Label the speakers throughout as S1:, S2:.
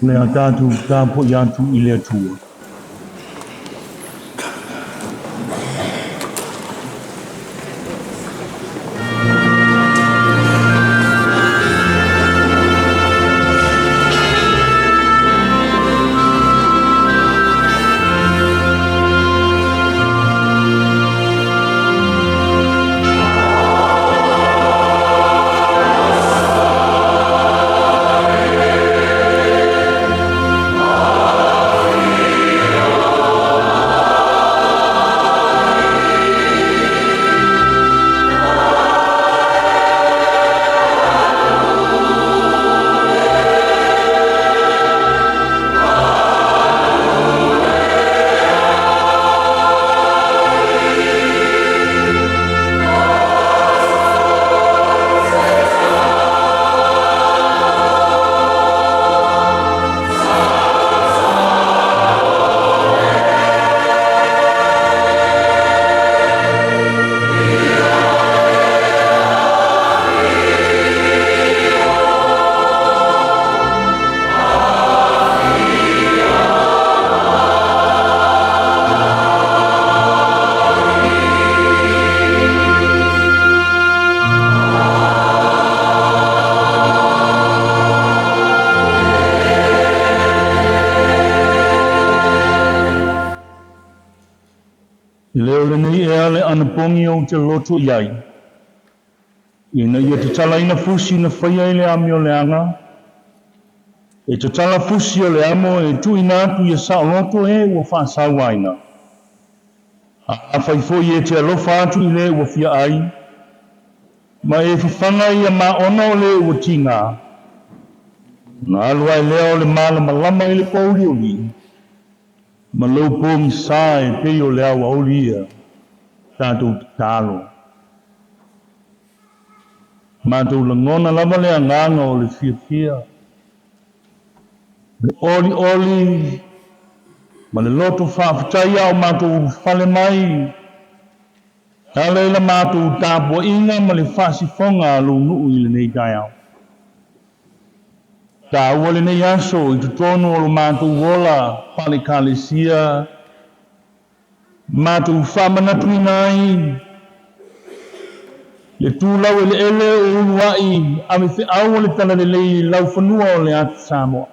S1: le atatu tapo yatu ile atua. Anapogi o te lotu iai. Ina ia te talaina fusi na whaia le ami o le anga. E te tala fusi o le amo e tu ina atu ia sa lotu e ua whaasau aina. A whaifoi e te alofa atu i le ua fia ai. Ma e whiwhanga ia ma ona o le ua tinga. Na alua e lea o le mala malama i le pauri o li. Ma lau pōmi sa e pei o le awa o li ia. Tātou tālo. Mātou langona lava le anganga o le whiawhia. Le oli, ma le loto whaafutai au mātou whale mai. Tāle la mātou tāpua inga ma le whaasifonga lo nuu i le nei tai au. Tā ua le nei aso i tutono o lo mātou wola Fale Ekalesia. Matua Manatu nai le tūlau ele ele o uluai a me whiau o le Talalelei lau whanua o le atu Samoa.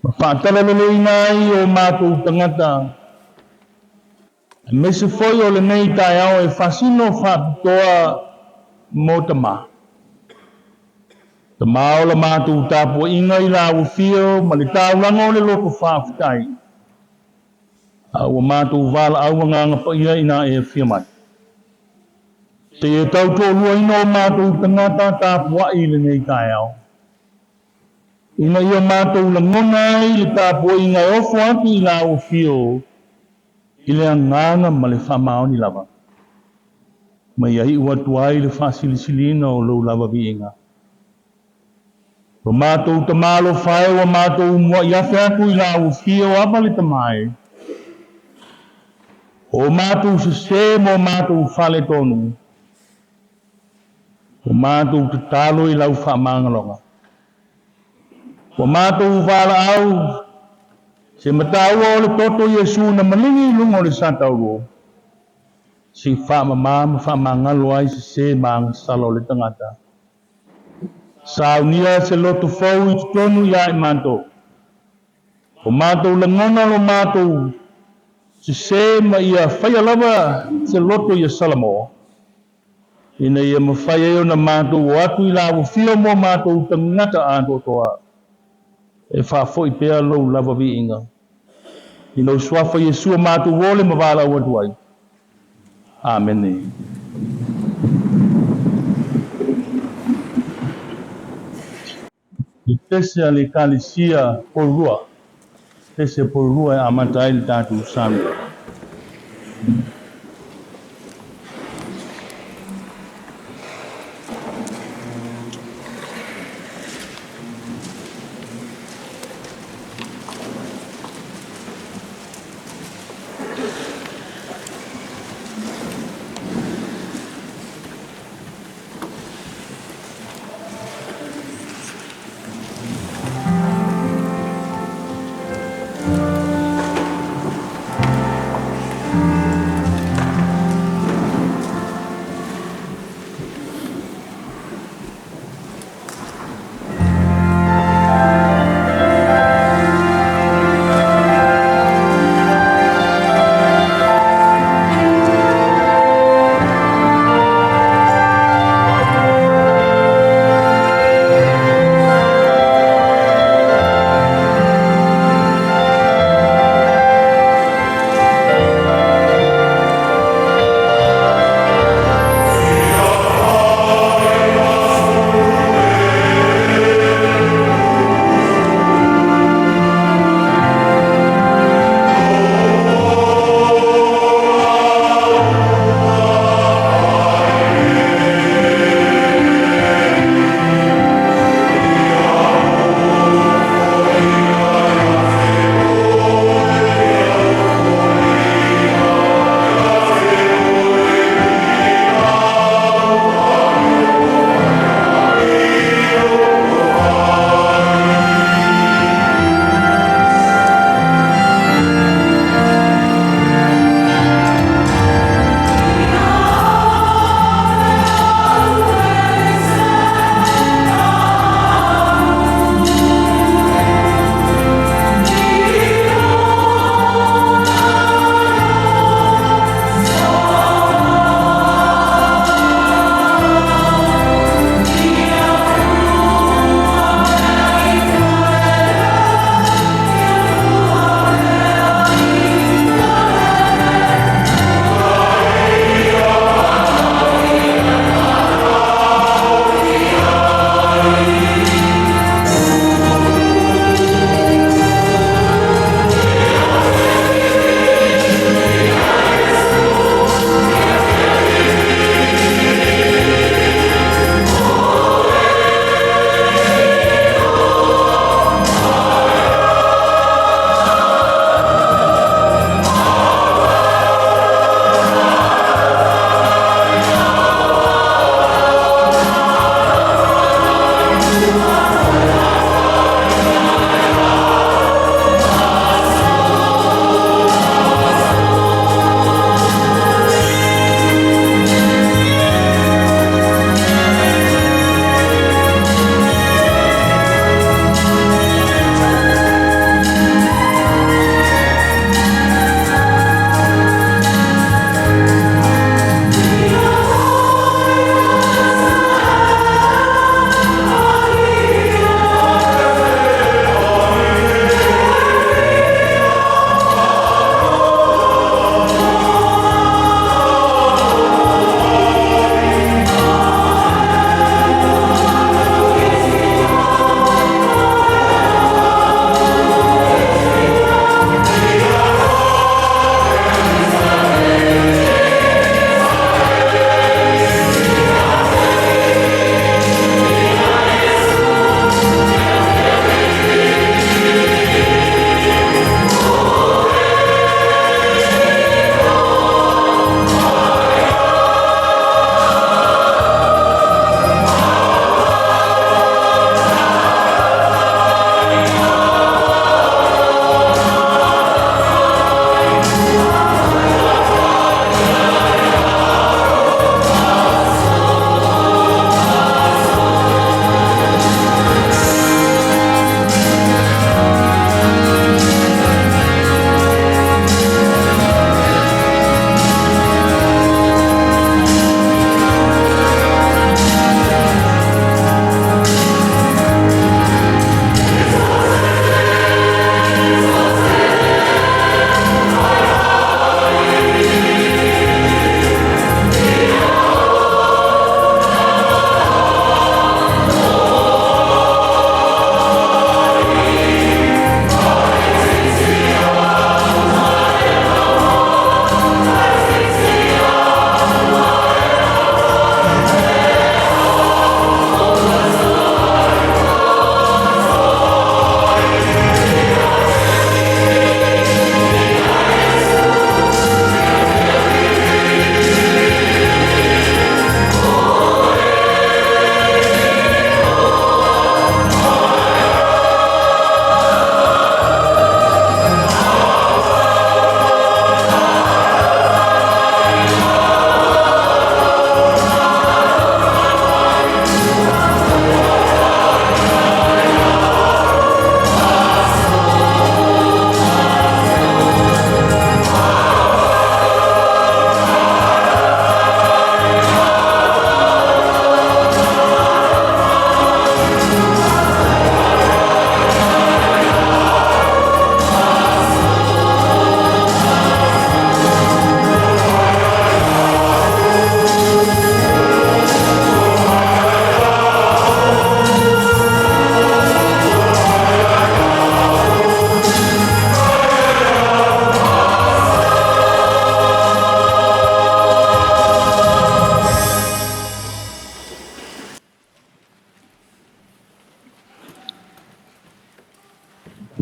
S1: Ma whaatalalelei nai o mātou tangata. Me se foi o le nei tai au e whasino whaapotopotoga mo Tamā. Tamā o la mātou tāpua inga i la uwhio ma le taulanga o le loko whaafutai. Ua mātou wala au nganga pa ia ina e whia mai. Te e tau tōlua ina o mātou tangata tāpua i le nei tai au. Ina ia mātou la ngona i le tāpua inga e ofo atu i la o whio i le anganga ma le whamaoni lava. Ma ia hi ua tuai le whasilisilina o lau lava vi inga. O mātou tamalo whae wa mātou mua iafe atu i la o whio apa le tamai. O mātou se mo mātou Fale Tolu. O mātou te talo i lau whaamangalonga. O mātou wala au. Se matau o le toto Yesu na malingi lungo le satauro. Si whaamangalo ai se mang salo le tangata. Sauniga se lotu fau i tonu ia i manto. O mātou langona lo mātou. Se ma ia whaia lava se loto ia Samoa. Ina ia ma whaia eo na mātou o atu i lawa whio mo mātou tangata āto toa. E whaafoi pēr lau lava vi inga. Ina uswafa Yesua mātou wole ma wala ua tuai. Amen. IKETESEMANE le Ekalesia PORIRUA. Tese PORIRUA e amatai le tātou Sauniga.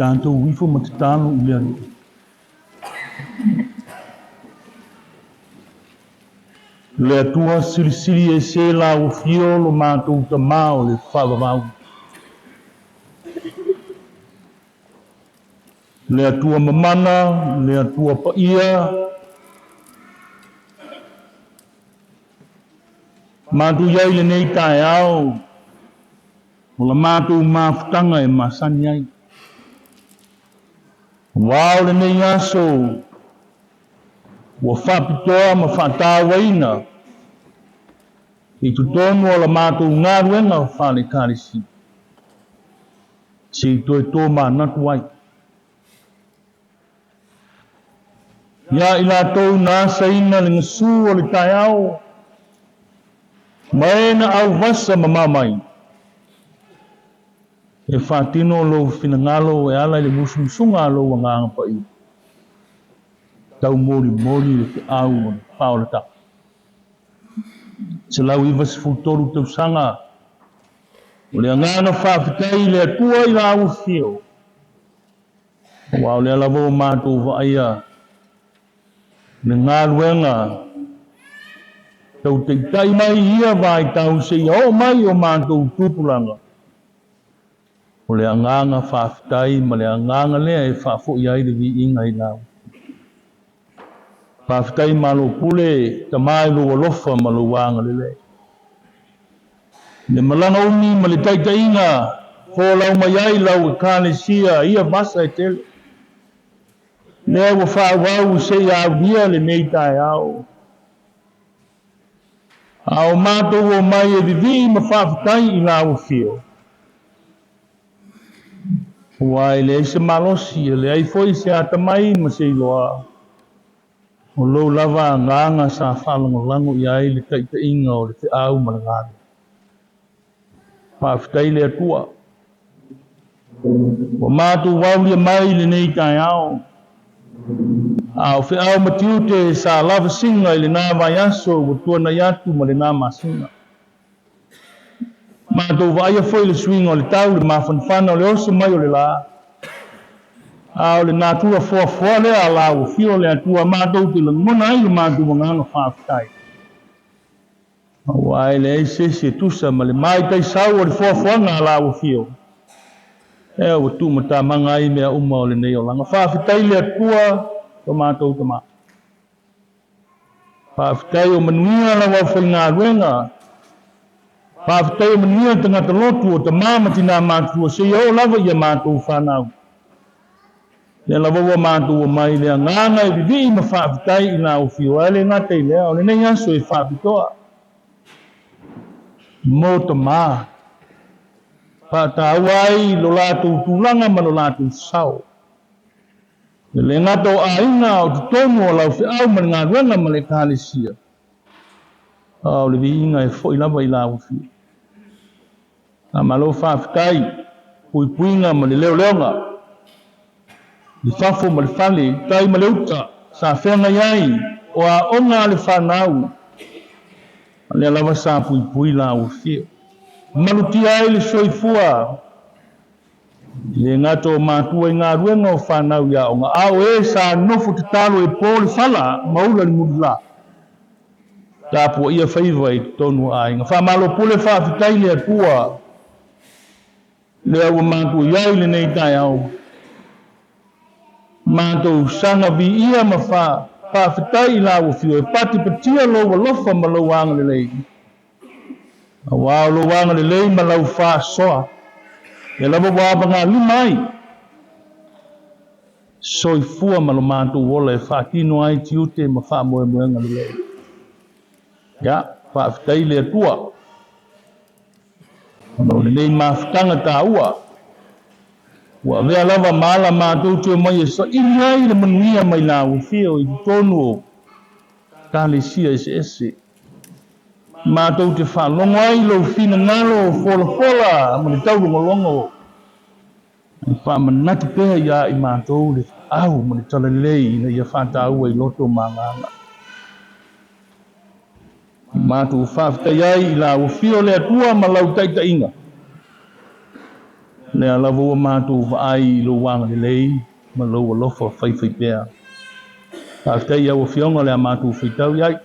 S1: tātou wifo matatalo i lea. Le atua sirisiri e se la o fio lo mātou Tamā o le whaavavau. Le atua mamana, le atua paia. Mātou iai le nei tae au. O la mātou māwhutanga e masani ai. Wao le nei aso. Ua whapitoa ma whatawaina. I tutonu o la mātou ngāruenga o Fale Kerisiano. Se i toi tō Manatu ai. Ia i lātou nāsa ina le ngasu o le tae au. Maena au vasa mamamai. E whātino lo whinangalo e ala i le musunga lo wa nganga pa i. Tau mori le te au o le paolata. Se lau iwa se futoru tau sanga. O le angana whaafitai le atua i la au fio. Wa o le alavo mātou vaia. Le ngāruenga. Tau te tai mai ia vai tau se ia o mai o mātou tupulanga. O le anganga whaafitai ma le anganga lea e whaafo i aire vi inga i lau. Whaafitai malo pule Tamā i lo alofa ma lo wanga lele. Le malanga umi ma le taitainga fo lau mai ai lau Ekalesia ia vasa e tele. Lea wa whaawau se i au dia le nei tae au. Ao mātou o mai e vivi ma whaafitai i lau fio. Wai le se malosi le ai foi se atamai ma se loa. O lo lava nganga sa whalangolango i ai le taitainga o le te au malangani. Whaafitai le atua. O mātou waulia mai le nei tae au. Ao whi au matiute sa lava singa i le nā Vaiaso o tuana iatu ma le nā masinga. Mātou vaia foi le swinga o le tau le mawhanwhana o le oso mai o le la. Ao le nātua foa le a la o fio le atua mātou te langona ai le mātou wanganga whaafitai. Wai le eise se tusa ma le mai tai sau o le foa ngā la o fio. E o tu mata manga ai mea uma o le nei o langa. Whaafitai le atua o mātou Tamā. Whaafitai o manuia la wau whai ngā ruenga. Whaafitai o manuia tangata Lotu o Tamā matina mātua se o lava ia mātou whanau. Le lava wa mātou o mai lea ngānga e vivi ma whaafitai i nā o fio. Ale ngate i lea o le nei aso e whaapitoa. Mō Tamā. Pātau ai lo lātou tūlanga ma lo lātou sau. Le ngata o aina o tutonu o lau whiau ma ngā ruenga ma le Ekalesia. O le vi inga e fo i lava i lau fio. Nā malo whaafitai, puipuinga ma le leo-leonga. Le fafo ma le fale, tai ma le uta, sa whenga iai, o a onga le whanau. Le lava sa puipui lau fio. Malutia ai le soifua. Le ngato mātua i ngā ruenga o whanau ia o ngā ao e sa nofo te talo e pōle whala maula ni mudula. Tāpua ia whaiva i tonu ai. Ngā whamalo pule whaafitai le atua. Le awa mātua iai le nei tai au. Mātou sanga vi ia ma whaafitai la o fio. E pati patia lo wa lofa ma lo wanga le lei. Aoao lo wanga le lei ma lau wha soa. E lava wāpa ngā limai. Soifua ma lo mātou wola e whātino ai tiute ma whāmoe moenga le lei. Ya, whaafitai le atua. Le nei mawhitanga tā ua. Wa vea lava maala mātou tue mai e sa ili ai le manuia mai nā uwhio i tonu o Ekalesia ese. Mātou te whalongo ai lo whina ngalo fola ma le taulongolongo. Whamanaki pēha ia i mātou le au ma le talalelei na ia whātāua i loto mānganga. Mātou whaafitai ai i la uwhio le atua ma lau taitainga. le alavu mātou vai lo wanga lei ma lo lofa fai pea after ia o fionga le mātou fitau iai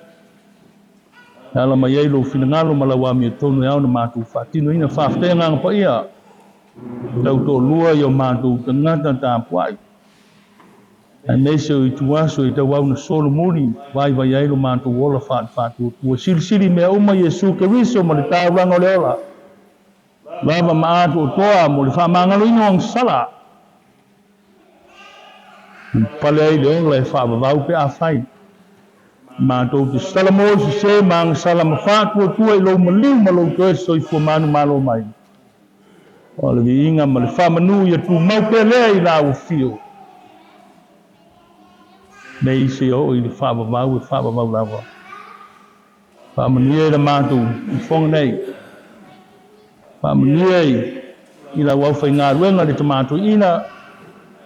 S1: ala mai ai lo finangalo ma la wa mi tonu ia na mātou fatino ina after nga pa ia tau to lua yo mātou tangata ta puai a neso i tuaso i tau au na solo muri vai ai lo mātou wola fatu tua sili mea uma Yesu Keriso ma le tāuranga le ola lava maato o toa mo le whamangalo ino ang sala pale ai le ola e whaavavau pe a whai mātou te sala mo se mang sala ma whātua tua i lo maliu ma lo toe so i fua manu malo mai o le viinga ma le whamanu i atu mau pe lea i la o fio nei isi o i le whaavavau lava whamanu e la mātou i whonga nei whamanu e i la wawhai ngā ruenga le tamato ina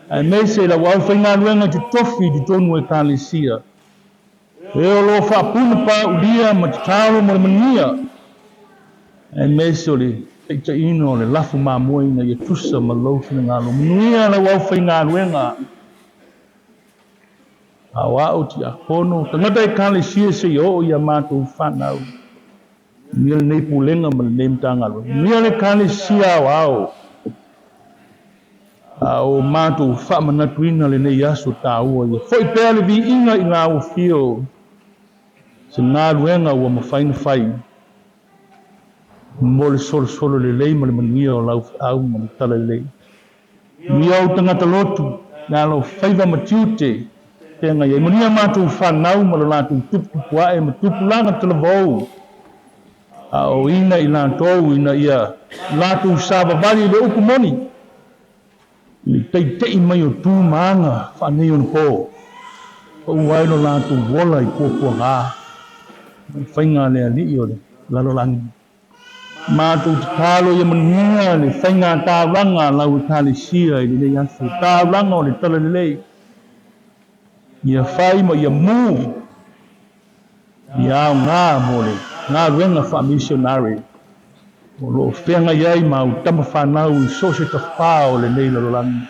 S1: ai mei se la wawhai ngā ruenga te tofi di tonu e Ekalesia e o lo whapuna pa ulia ma te tāro mo le mania ai mei se o le teita ino le lafu mamua ina i tusa ma Lotu na ngalo mania la wawhai ngā ruenga Aoao ti akono tangata Ekalesia se o ia mātou whanau Mia le nei pulenga ma le nei mtangalo. Mia le Ekalesia Aoao. O mātou Manatu ina le nei aso tāua ia. Foi pēr le vi inga i ngā fio. Se ngā ruenga ua mawhaina whai. Mo le solo le lei ma le mania o lau au ma le Talalelei. Mia o tangata Lotu. Ngā lau whaiva matiute. Tenga ia. Mania mātou whanau ma le lātou tupu puae ma tupu langa talavou. O ina i lātou ina ia lātou sāwawari le upu moni i teitei mai o tū maanga whanei o nko o waino lātou wola i kōkua ngā whainga lea li o le lalolangi mātou te tālo ia manuia le whainga tāwanga lau Ekalesia i le aso tāwanga o le Talalelei ia whai ma ia mū ia au ngā mo le ngā ruenga wha-missionary o lo whenga iai mau tama whanau i sose ta whao le nei lalolangi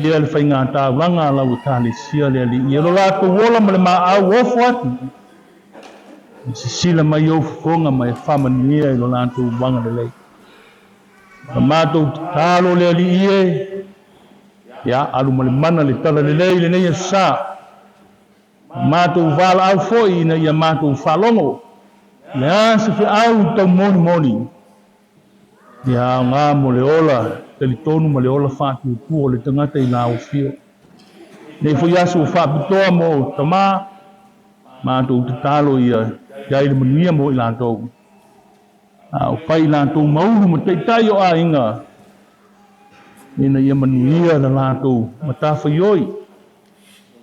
S1: ia le whainga tā wanga lau Ekalesia le ali ia lo lato wola ma le maa au ofu atu si sila mai au fonga mai whamania i lo lato wanga le lei ma mātou tālo le ali ie ia alu ma le mana le Talalelei le nei asa mātou wala au foi ina ia mātou whalongo. Le asa whi au tau moni. Ia ngā mo le ola, telitonu ma le ola whātu o le tangata i ngā ufio. Nei Vaiaso whapitoa mo Tamā, mātou te talo ia, iai le mania mo i lātou. O pai lātou mauru ma teitai o a inga. Ina ia manuia na lātou, ma tāwhaioi.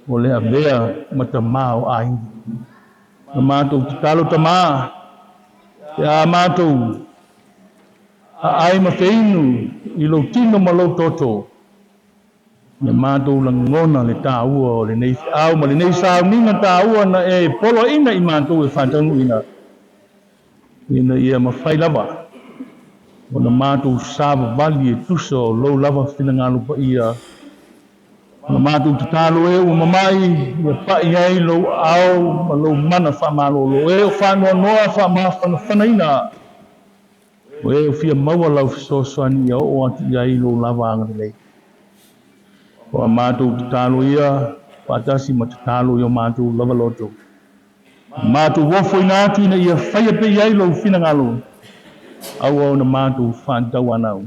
S1: O le avea ma Tamā o ai. Na mātou te talo Tamā. Te a mātou. A ai ma feinu i lo tino ma lo toto. Na mātou langona le tāua o le nei au ma le nei Sauniga tāua na e polo ina i mātou e whātanu ina. Ina ia ma whai lava. O na mātou sāwa vali e tusa o lo lava whinangalo pa ia. Na mātou te tālo e o mamai, ia pai ai lo au, ma lo mana whamalo lo e o whanua noa whamawhana whanaina. O e o fia maua lau fisosoani ia o ati ai lo lava angarelei. O a mātou te tālo ia, pātasi ma te tālo ia mātou lava loto. Mātou wofo ina atu ina ia whaia pe ai lo whinangalo. Au na mātou whāntau anau.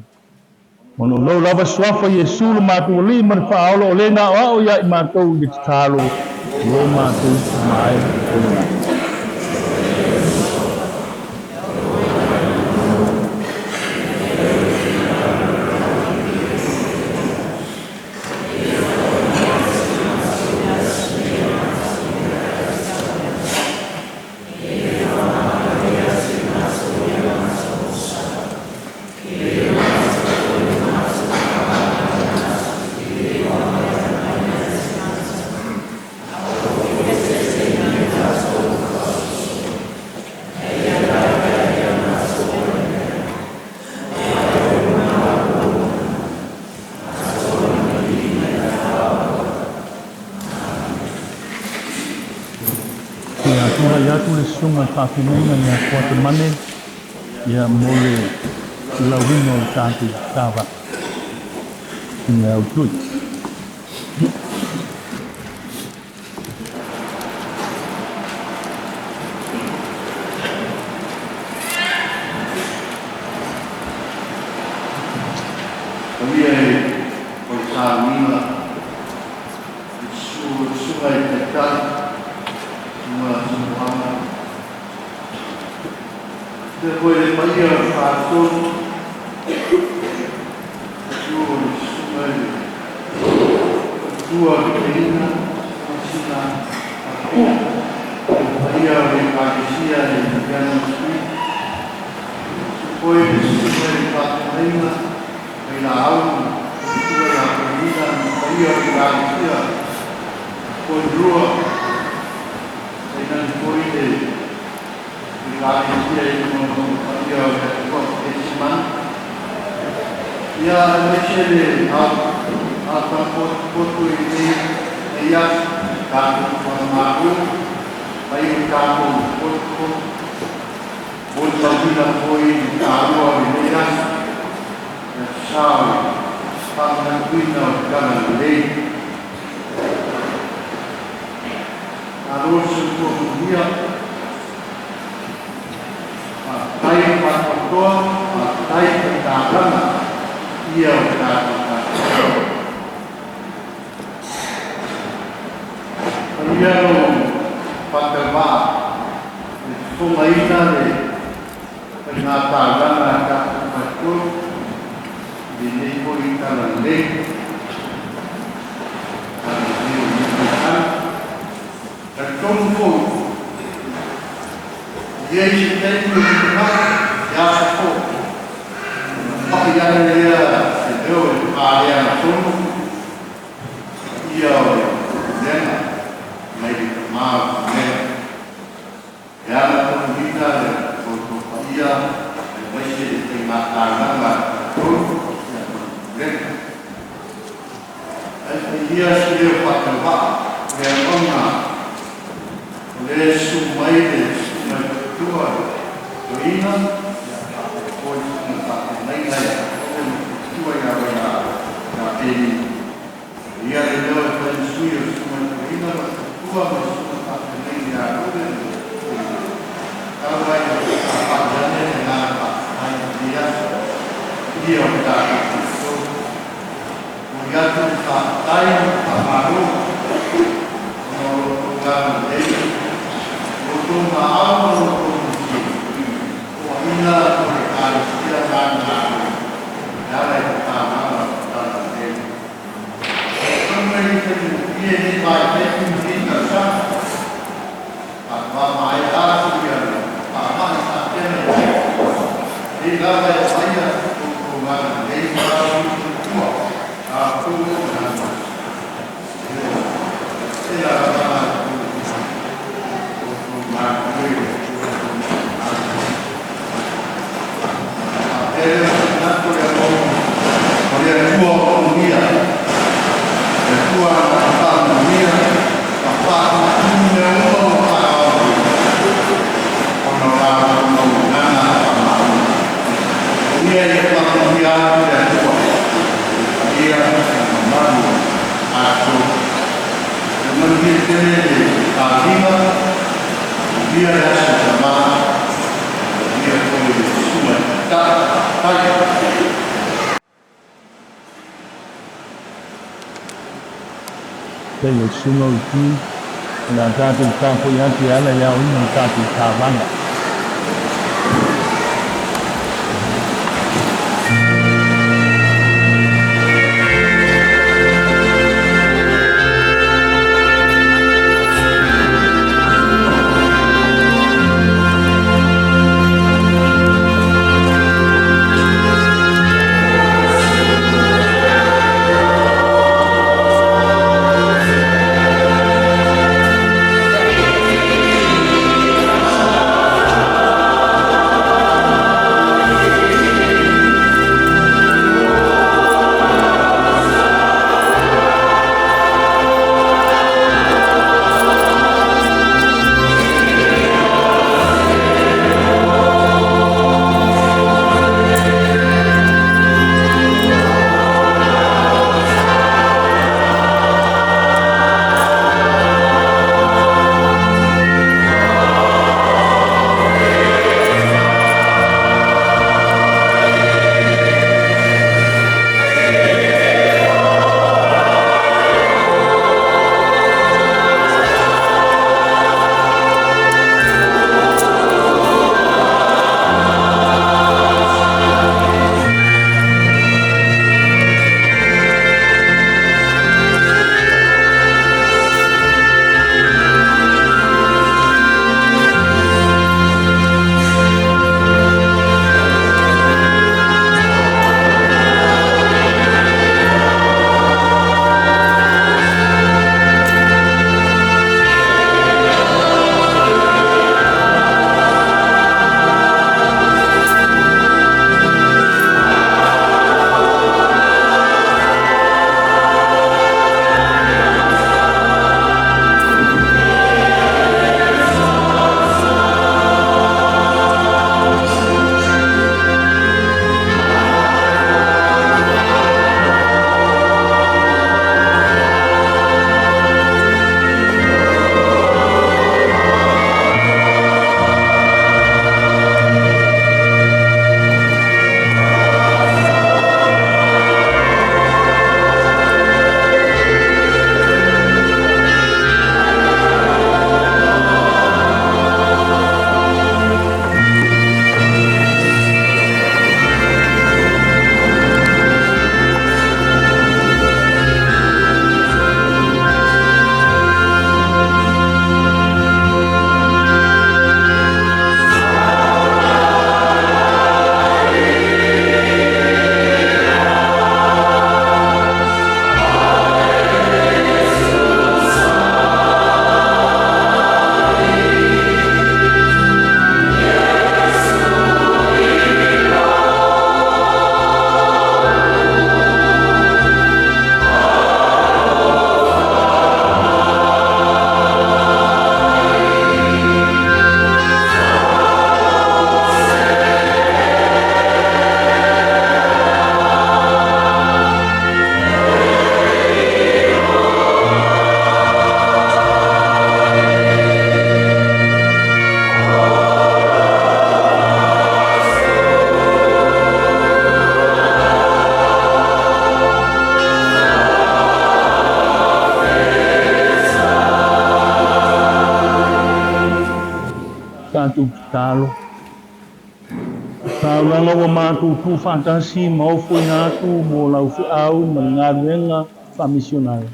S1: Ono lo lava swafa Yesu le mātou o li mani whaolo o le nā o ia i mātou i te tālo lo mātou mai o le nā. le sunga whawhinenga ni a KUATEMANE ia mole lauwino o tātou tāwa ni AUTÜ. Tenho sunga uti na tātou tāpo i ati ala iau ina tātou tāwanga. Tātou talo. Taulaga ua matutu whaatasi maofu inatu mo lau whiau ma ngā ruenga whamisionari.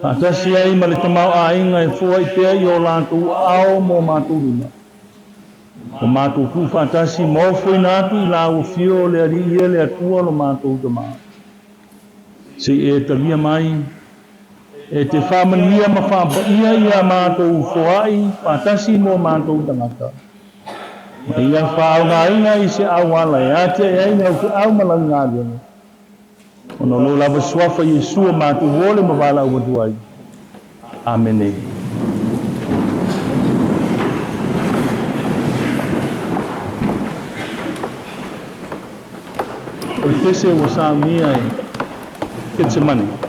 S1: Whaatasi ai ma le tamau ainga e fua i pea i o lātou ao mo maturina. O matutu whaatasi maofu inatu i lau whio le ari ia le atua lo mātou Tamā. Se e talia mai, e te whamania ma whapaia i a mātou whoai, whaatasi mo mātou tangata. Ia whao ngā inga i se awala e ate e inga o au malang ngā ruenga. Ono lo lava swafa Yesua mātou wole ma wala ua duai. Amen. O tese o Sauniga e IKETESEMANE.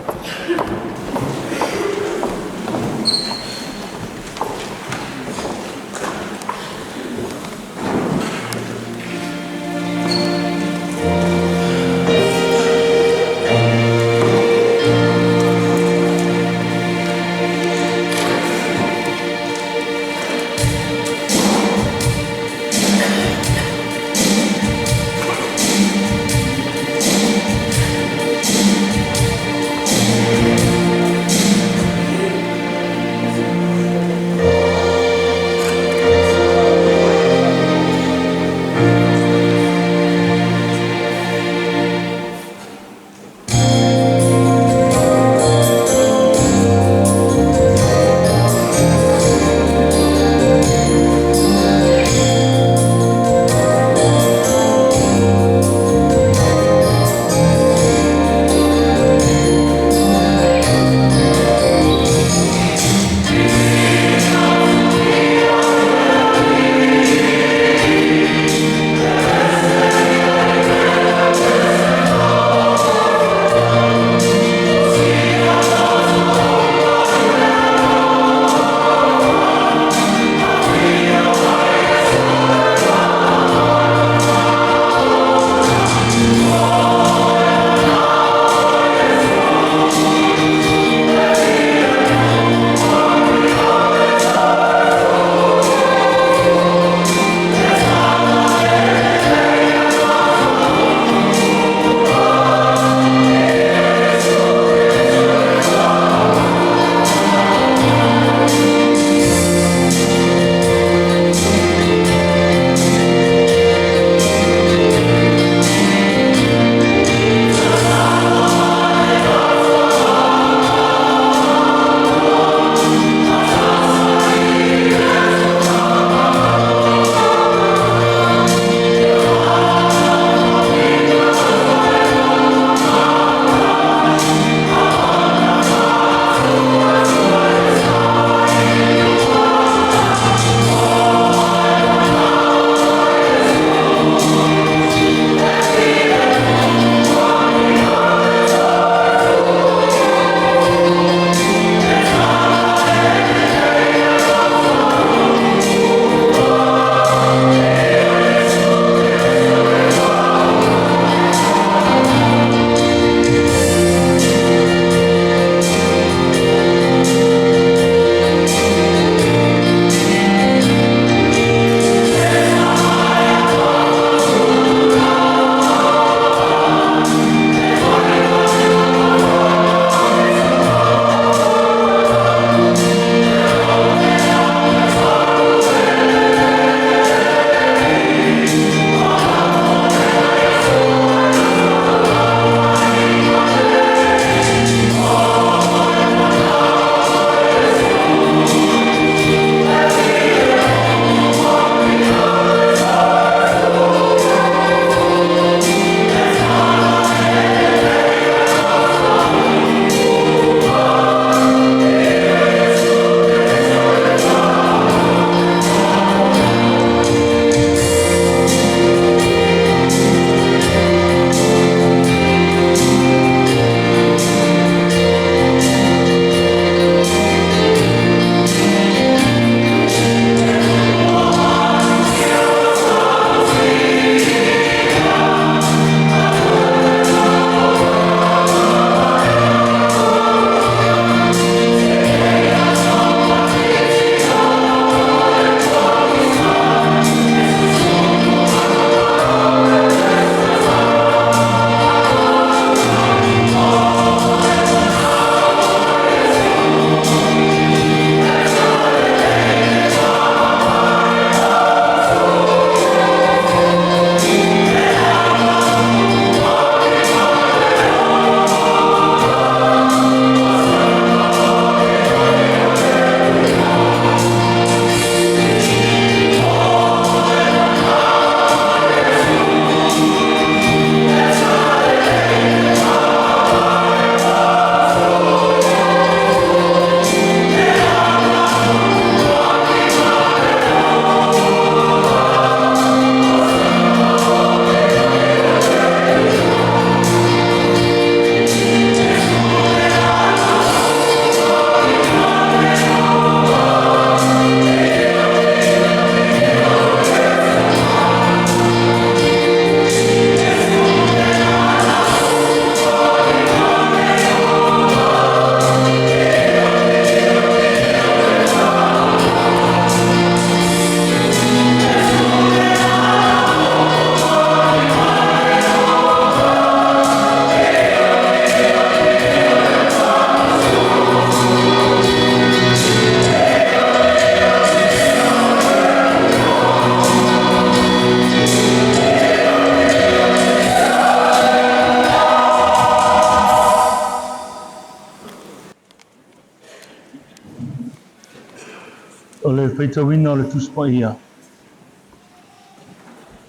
S1: feitawina o le tusi pa ia.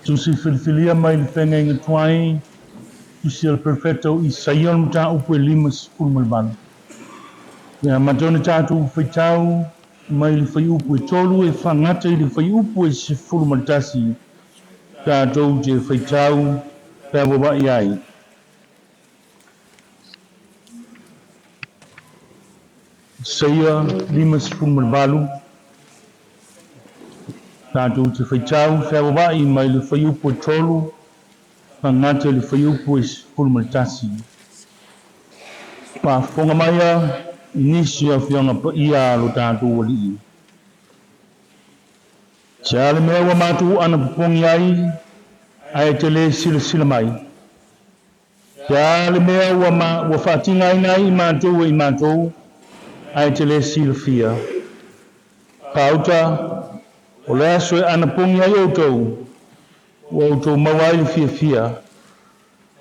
S1: Tusi filifilia mai le whenga inga tuai, tusi al perfecto ISAIA o mta upu e 5:10. Ia matone tātou feitau, mai le whai upu e tolu e whangata i le whai upu e 10 tātou te feitau, pēr wawa iai. ISAIA 5:10. Tātou te feitau, pēr wawa i mai le whai upu e tolu, whangata i le whai upu e 10. Pa whonga maia, inisi a whianga pa ia lo tātou wali i. Tia le mea wa mātou ana pupongi ai, ai te le sila mai. Tia le mea wa whaatinga ai nai i mātou e i mātou, ai te le sila fia. Kauta, o le aso e ana pongi ai outou, o outou mawai le fia.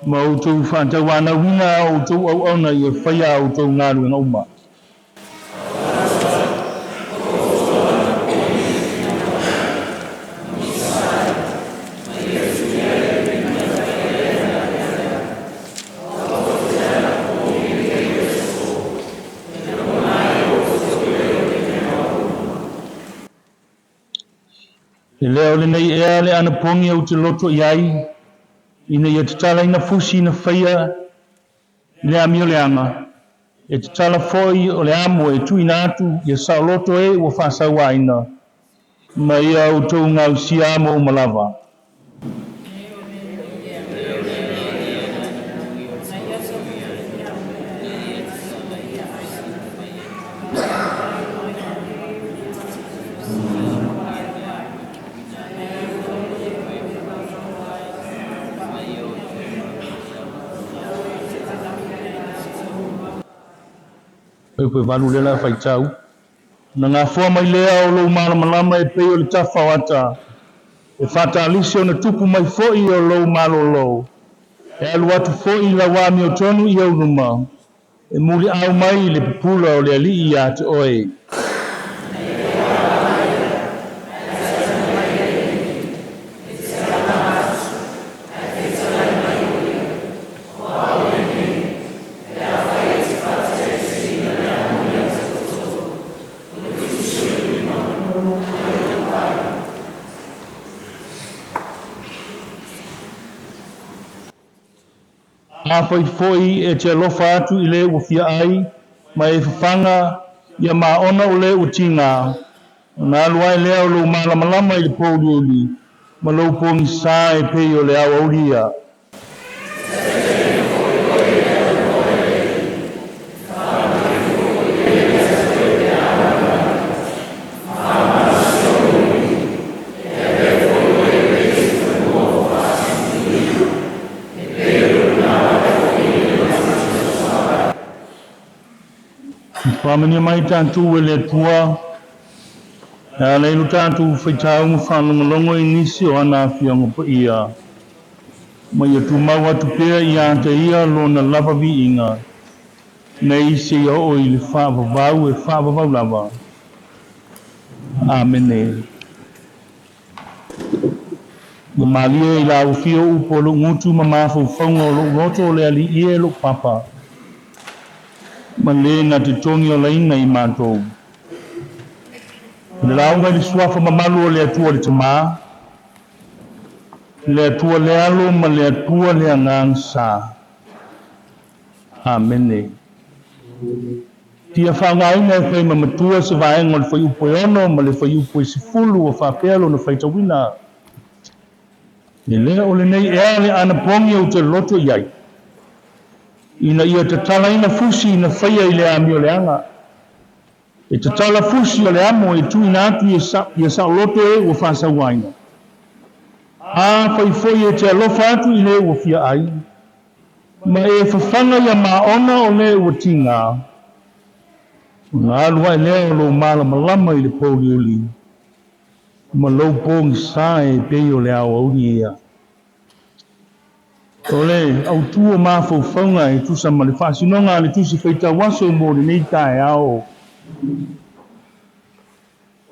S1: Ma outou whaantau ana wina outou au auna i e whaia outou ngaru e ngauma. E leo le nei ea le anapongi au te loto iai, ina ia te talaina fusi na whaia le amio le anga. E te tala foi o le amo e tuina atu ia sao loto e ua whasau aina. Ma ia au tau ngau si amo o malava. Pe valu lela faitau na ngā fua mai lea o lou malamalama e pei o le tafa o ata e whatalisi o na tupu mai foi o lou malolo e alu atu foi la wami o tonu i au numa e muli au mai le pupula o le alii a te oe. Foi e te alofa atu i le ua fia ai, ma e whawhanga ia maona o le ua tinga. Nā alua e lea o lou malamalama i le pōriuri, ma lou pōngi sā e pei o le Aoao. Whamania mai tātou e le tua, e leilu tātou whaitau whanongalongo i nisi o ana whianga pa ia. Ma ia tu mau atu pēr i anta ia lona lava vi inga, nei se ia o i le whaavavau e whaavavau lava. Amene. Ma malia i la ufio upo lo ngutu ma mafau whaunga o lo roto o le ali ie lo papa. Ma le na te tongi o laina i mātou. Le lauga le suafa mamalu o le atua le Tamā, le atua le alo ma le atua le angang sa. Amene. Tia whaungaina e whai mamatua se vaenga le whai upo e ono ma le whai upo e sifulu o whapelo na whaitawina. Le lea o le nei ea le anapongi au te loto iai. Ina ia te talaina fusi ina whaia i le ami o le anga. E te tala fusi o le amo e tuina atu ia sa loto e ua whasau aina. A whaifoi e te alofa atu i le ua fia ai. Ma e whawhanga ia maona o le ua tinga. Ngā alua e lea o lo malamalama i le pōriuri. Ma lou pōngi sā e pei o le Aoao ia. Ole AUTÜ o mafau whaunga e tusa ma le whaasinonga le tusi whaitawaso mo le nei tae ao.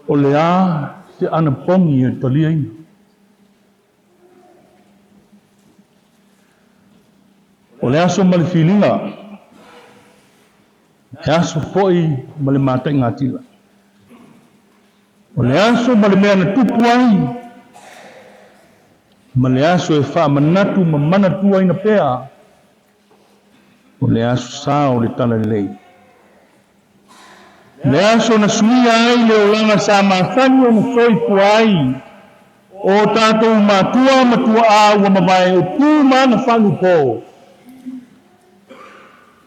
S1: o le a se anapongi e taliaina. O le aso ma le filinga, e aso foi ma le matai ngatila. O le aso ma le mea na tupu ai, ma le aso e wha manatu ma manatu ai na pea, o le aso sa o le talalelei. Le aso na suia ai le o langa sa maasani o na soipu ai, o tātou matua matua a ua mawai o tū mana whalu po.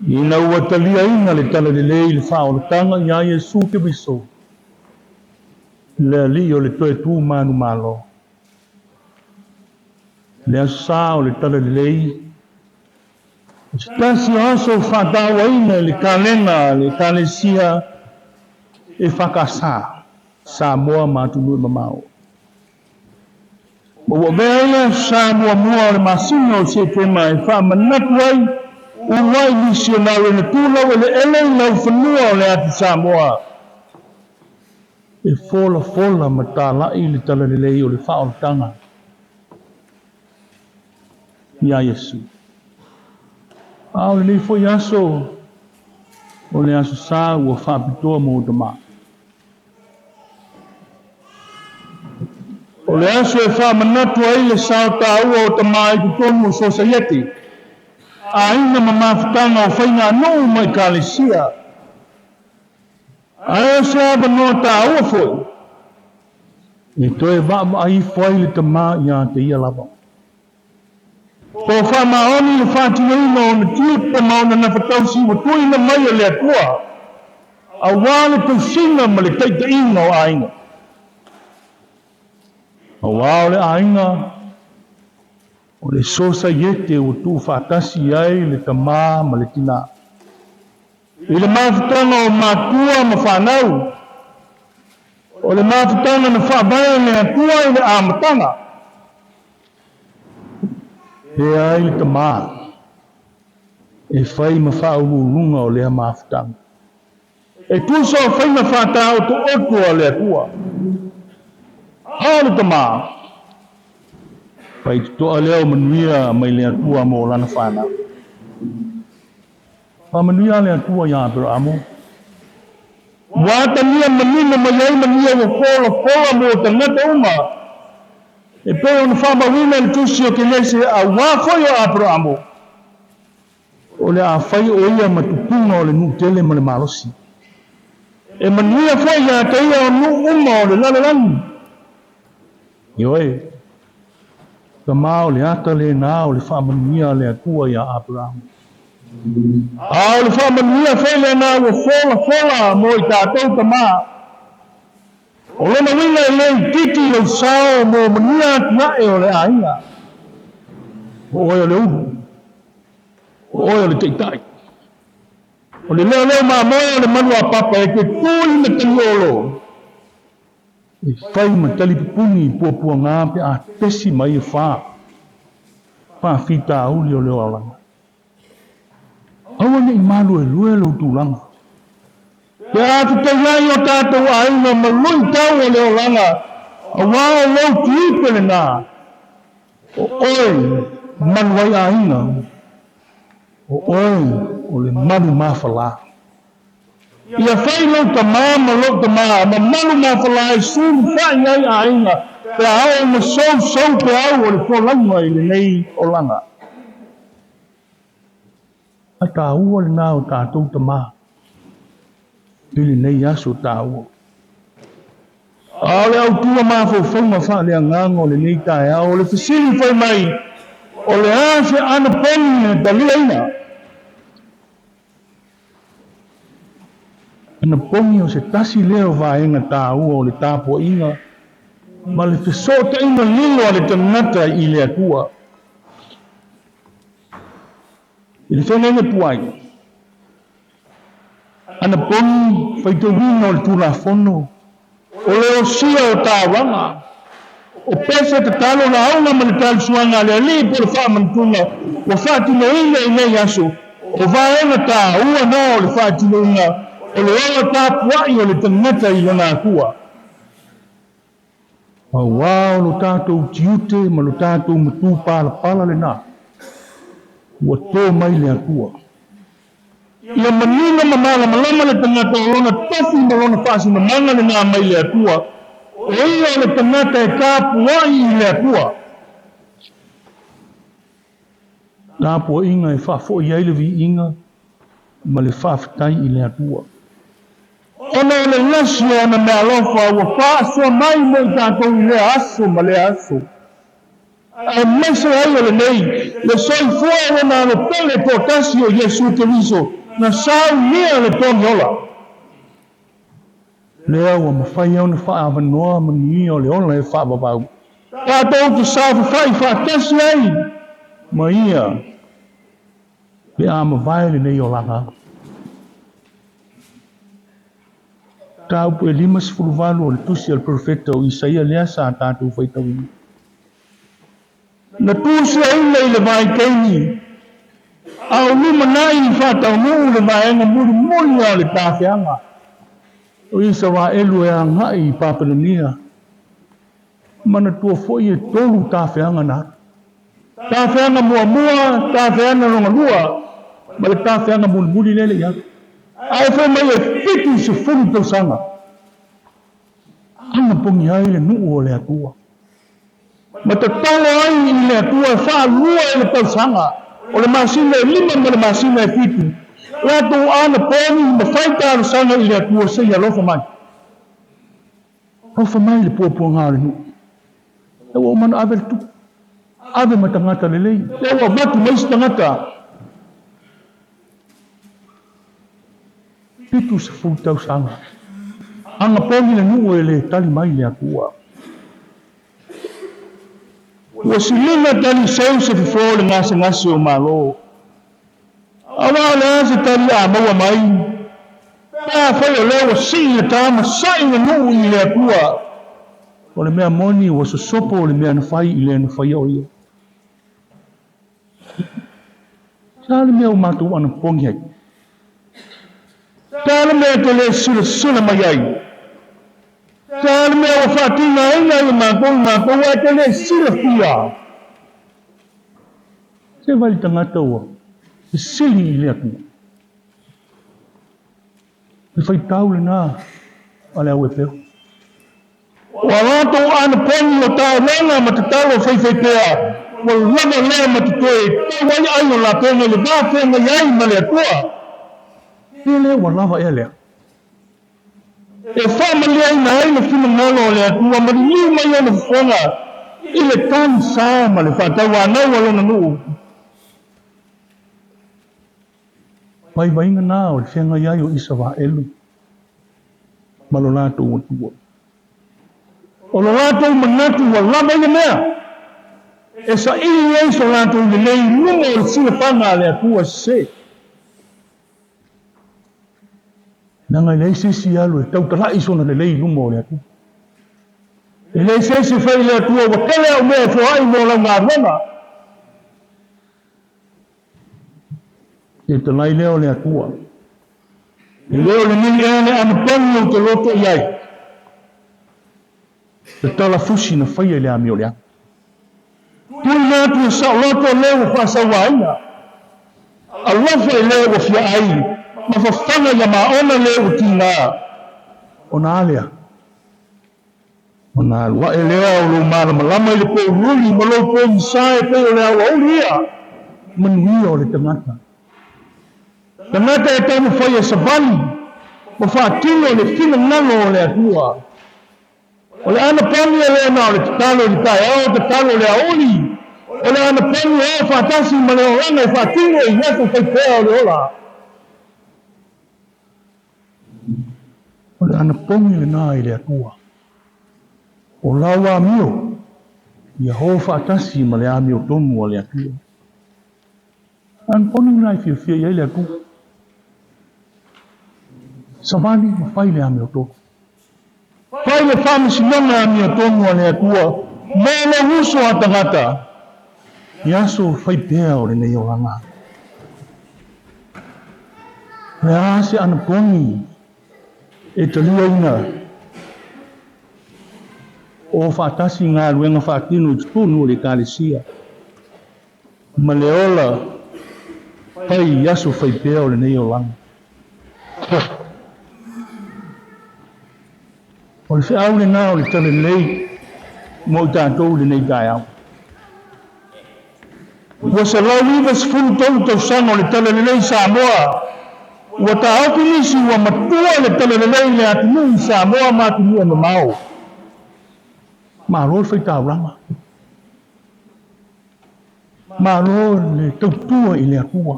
S1: Ina ua talia inga le talalelei le wha o le tanga i a Iesu ke wiso. Le ali o le toe tū manu malo. Le aso sa o le talalelei, tasi aso whatawa ina le kalenga, le Ekalesia, e whakasa, Samoa mātunu e mamao. Ua vea Samoa mua o le masino o SETEMA e wha manatu ai, uwai misionare na tūlau e le ele lau whanua o le ati Samoa. E fola ma tālai le talalelei o le whaoltanga. Ia Iesu. Ao le foi aso, o le aso sa ua whaapitoa mo o Tamā. O le aso e wha manatu ai le sao tāua o Tamā i kutonu o sosaieti. A ina mamawhitanga o whainga nou mai Ekalesia. A ea se aba no tāua foi. E toe wa ai foi le Tamā ia te ia lava. Ko wha maoni le whātuina o na tiuta mauna na whatausi wa tuina mai o le atua. A wāle tausinga ma le taitaina o ainga. A wāle ainga o le sosaiete o tū whātasi ai le Tamā ma le tina. I le mawhitanga o matua ma whanau. O le mawhitanga na whaabaya le atua i le amatanga. E ai le Tamā, e whai ma whaurulunga o lea mawhitanga. E tūsa o whai ma whātau to otu o lea tua. Hao le Tamā, whai toa lea o manuia mai lea tua mo lana whanau. Wha manuia lea tua ia apera amo. Wata nia manina mai ai mania o kola mo tangata uma. E peo na whamawina le Tusi o Ekalesia a wāwhai o apera amo. O le a whai o ia matupunga o le nutele ma le malosi. E manuia whai a te ia o nu uma o le lalalangi. Ioe, Tamā o le ata le nā o le whamanuia le atua ia apera amo. A o le whamanuia whai le nā o fola mo i tātou Tamā. O lona wina e lei titi o sao mo mania tuae o le ainga. O oe o le uhu. O oe o le teitai. O le leo maamoe o le manu a papa e ke tūi na taniolo. E whai ma tali pupuni puapua ngā pe a tesi mai e whā. Whā whita auli o leo alanga. Awa nei malu e lue lo tūlanga. Te atu te lai o tātou ainga ma lui tau o leo langa. A wāo Lotu ipele nā. O oe manuai ainga. O oe o le manu mawhala. Ia whai lau Tamā ma lau Tamā. Ma manu mawhala e sūru whai ai ainga. Te ao ma sou te au o le wholanga i le nei o langa. A tā ua le nā o tātou Tamā. Pili nei aso tāua. A le AUTUA mawhauwhaunga wha le angango le nei tae a o le whisiri whai mai o le ase ANAPOGI TALIAINA. ANAPOGI o se tasi leo vaenga tāua o le tāpua inga ma le whisota inga lilo a le tanata i le atua. I le whenenge puai. ANAPOGI whaitawina o le tūlafono, o le osia o tāwanga, o pesa te talo na aunga ma le talusuanga le ali po le whaamantuna, o whaatino inga i nei aso, o vaenga tā ua no o le whaatino inga, o le ola tāpuai o le tangata i lana akua. Wow, lo tātou tiute, ma lo tātou matu pala le nā. Ua tō mai le atua. Ia manina mamala malama le tangata o lona tofi ma lona whaasi mamanga le nā mai le atua. O ia le tangata e kāpuai I le atua. Nā pua inga e whafo I aile vi inga, ma le whaftai I le atua. Ona le lasi ana me alofa ua whaasua mai mo I tātou I le aso ma le aso. Ai mese ai o le nei, le soifua ona le pele potasi o Iesu Keriso, na saunia le toni ola. Lea ua mawhai au na whaavanoa mani o le ola e whaavavau. Tātou te sāwhawhai whaatasi ai, ma ia, le ama vai le nei o langa. Tau pue 5:10 o le tusi al profeta o ISAIA lea sa tātou whaitawini. Na tusi ai le vai keini, au luma nai I whatau nuu le vaenga muri o le tāwhianga. O isa wā elu e angai I Papalonia. Mana tua foi e tolu tāwhianga nā. Tāwhianga mua, tāwhianga rongalua, ma le tāwhianga muri lele ia. Ai whai mai e whitu se furu tau sanga. Anga pongi ai le nuu o le atua. Ma te talo ai I le atua e wha lua e le tau sanga. O le masina e 5 ma le masina e 7. Lato ana poni ma whaita alo sanga I le atua se ia lofa mai. Lofa mai le pua ngā le nuu. E o mana ave le tuku. Ave ma tangata lelei. E o matu maisi tangata. Pitu se fulu tau sanga. Anga poni le nuu e le tali mai le atua. Ua silina tali seu se fifo le ngase o malo. Awa le ase tali a maua mai. Pea whai o lewa si le tama sai le nuu I le atua. O le mea moni ua sosopo o le mea na whai I le na whai o ia. Tā le mea o mātou ana pongi hai. Tā le mea te le sila mai ai. Tā le mea o whatinga inga I mātou a te le sila fia. Se wali tangata ua. Se sili I le atua. Le whai tau le nā. Ale au e peo. Wa rato ana pongi o TAULAGA ma te talo whai pea. Wa lama lea ma te toe. Tawai ai o la pena le vāwhenga iai ma le atua. Ele wa lava e lea. E whamalea ina ai na whina ngalo o le atua. Ma liu mai ana whonga. I le tani sā ma le whatau anau alona nuu. Pai wainga nā o le whenga iai o isa wa elu. Ma lo lato o tua. O lo lato manatu wa lama ina mea. E sa ili ei so lato I lei numo o le sila panga le atua se. Nanga lei sisi alu e tau talai sona le lei numo o le atua. E lei sisi whai le atua wa tele au mea whai mo lau ngā rona. E talai leo le atua. E leo le nini ane anapongi o te loto iai. Le tala fusi na whai le ami o lea. Tui nātu e sa loto leo whasa waina. A lofa e leo fia ai. Ma whawhanga ia maona leo ki ngā. O nā lea. O nā lua e leo au lo mara malama I le po ruli ma lo po misae pe o leo au lia. Manuia o le tangata. Tangata e tamu whai e savani. Ma whaatino le whina ngalo o le atua. O le ana pani e leo na o le talo I tai au te talo le aoli. O le ana pani e whaatasi ma le oranga e whaatino I yato whai pēa o le ola. O le ana pongi le nā I le atua. O lawa mio. Ia ho whaatasi ma le amio tomu o le atua. An poni nai fia I le atua. Savani ma whai le amio tomu. Whai le whamisi nanga amio tomu o le atua. Mō le huso a tangata. Iaso whai pēa o le nei o ranga. Le ase ana pongi. E talia ina. o whaatasi ngā ruenga whaatino i tunu o le Ekalesia. Ma le ola pai aso whaipea o le nei o langa. O le whiau le ngā o le talalelei mo i tātou le nei tai au. Ua se lau iwa se fulu tolu tau sanga o le talalelei Samoa. Ua ta au nisi ua matua le talalelei le atunu i Samoa matunu ana mau. Ma ro fai taulanga. Ma ro le tautua i le atua.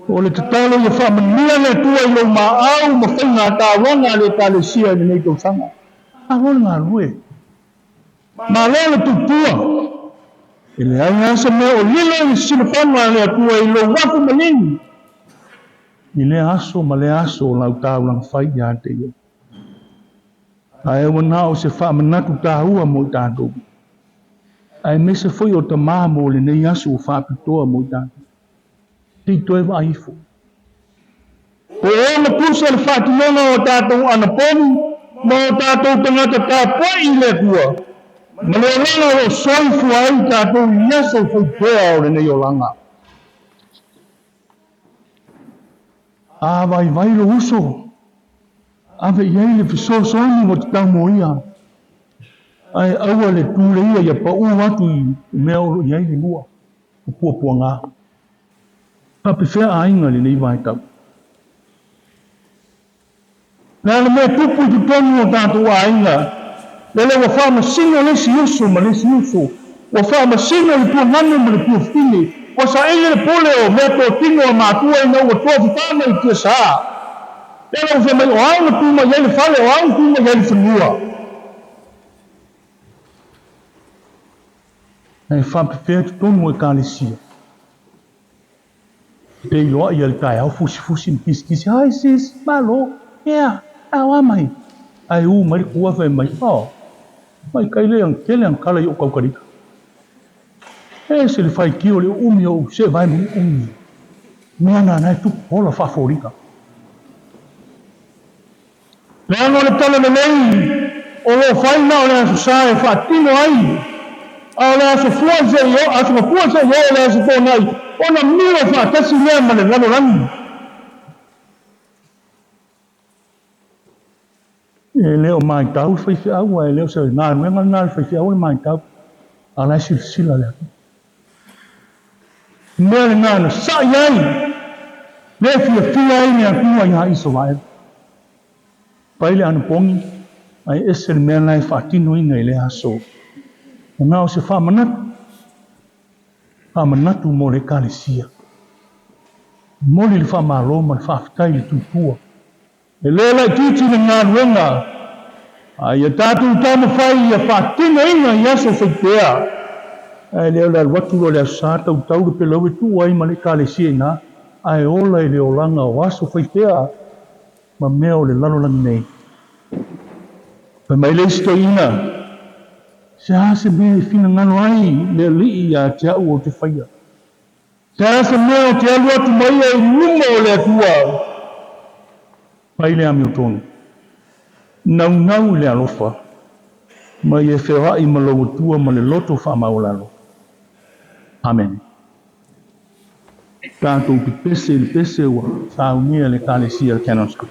S1: O le tatalo ia whamania le atua i lau maau ma whai ngā taulanga le Ekalesia i nei tau sanga. Ma ro le ngā rue. Ma ro le tautua. I le aiasa mea o lilo i sinapanga le atua i lau wafu malini. I le aso ma le aso o lau taulang whai i ate ia. Ai wana o se whaamanatu tāhua mo i tātou. Ai me se whai o Tamā mo le nei aso o whaapitoa mo i tātou. Tito e waifo. O makusa le whaatinona o tātou ANAPOGI mo tātou tangata tāpoi i le kua. Ma le langa o soifu ai tātou i aso whaipea o le nei o langa. A vai lo uso. Ave iai le fisosoni mo te tau mo ia. Ai aua le tūle ia pa ua watu i mea oro iai le lua. O pua ngā. Pape whea ainga le nei vai tau. Nā le mea tupu i tutonu o tātou ainga. Lele wa wha masino le si uso ma le si uso. Wa wha masino le pua nganu ma le pua whine. Wa sa ele le pole o mea tō tino o mātua i nau wa tō whitana i tia saa. Lele wa mai o aunga tūma iai le whale o aunga tūma iai le whanua. Nei whapewhea tutonu o Ekalesia. Te iloa i al tai au fusi ni kisi. Hai sis, malo, ea, awa mai. Ai mai kua whai mai. Mai kai le ang kala i o kaukarika. Se le whai ki o le umi o se vai mo umi. Mea nai tupu hola whaforika. Le ango le talalelei o lo whaina o le aso sae whaatino ai. A le aso fuase i o, aso ma fuase i o le aso tōnai. Ona mira whaatasi lea ma le lano rangi. E leo mai tau whaifi au, e leo se ngā ruenga ngā whaifi au e mai tau. A lai sila lea. Mea le ngā na sa iai. Lea fia ai ni a kua i ha iso vae. Pai le ANAPOGI, ai ese le mea lai whaatino ina i le aso. E ngā o se whaamanatu. Manatu mo le Ekalesia. Moli le whamaro ma le whaafitai le tūtua. E lela i tūti le ngā ruenga. Ai a tātou tāma whai i a whaatina inga i aso whaipea. Ai leo le watu o le asa tau le pelau e tū ai ma le Ekalesia ina. Ai ola i le olanga o aso whaipea. Ma mea o le lalolangi nei. Pa mai le isto ina. Se hase mea i whina ngano ai le lii a te au o te whaia. Se hase mea o te alu atu mai e luma o le atua. Pai le ami o tonu. Nau le alofa. Mai e whewha i malo atua ma le loto wha maulalo. Amen. Tātou ki pese ua. Sauniga le Ekalesia le Canon School.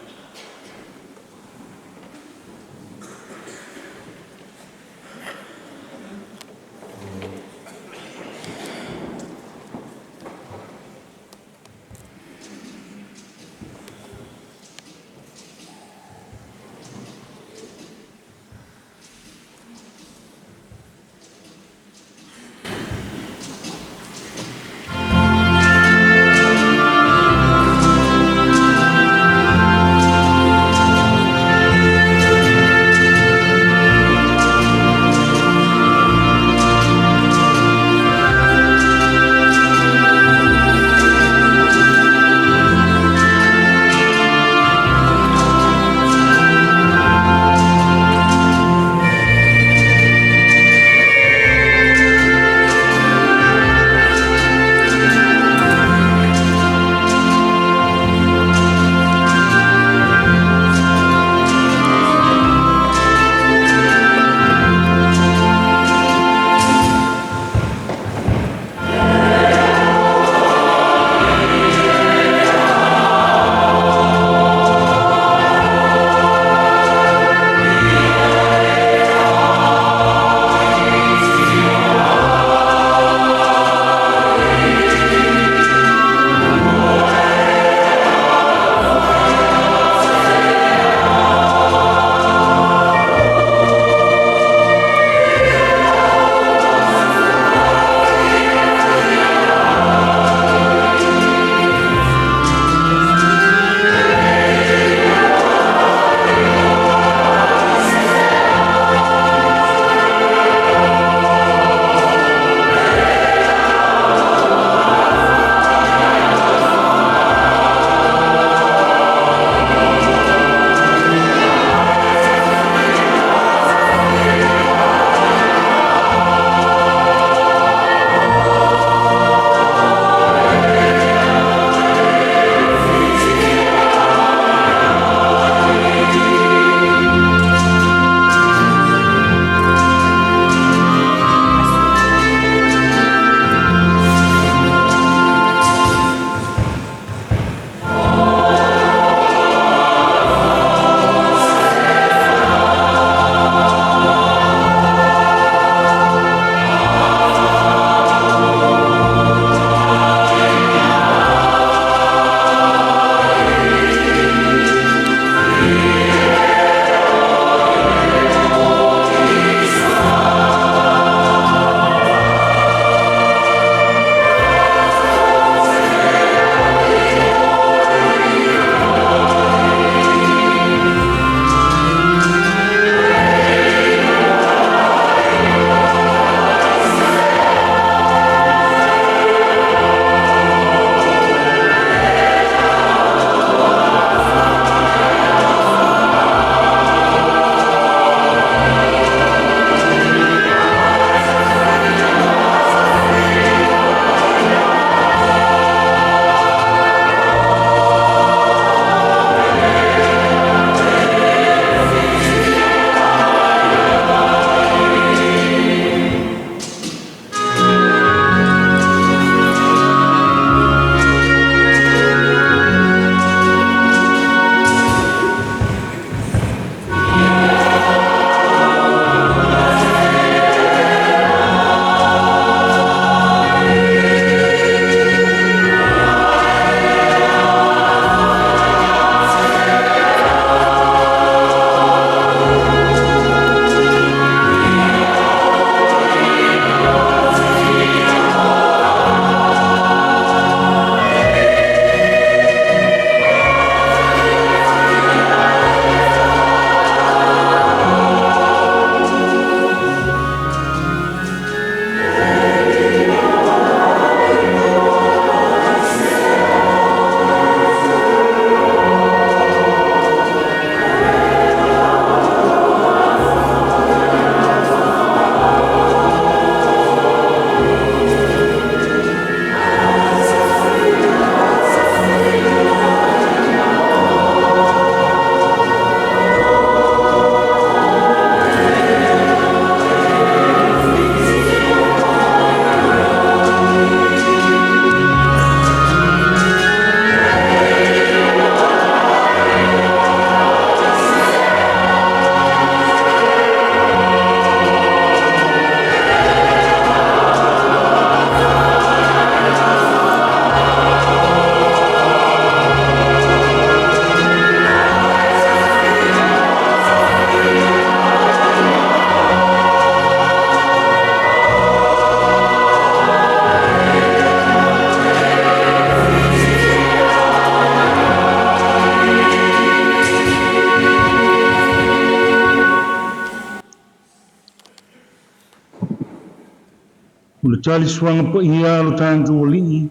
S1: O le tali suanga pa ia lo tātu o li'i.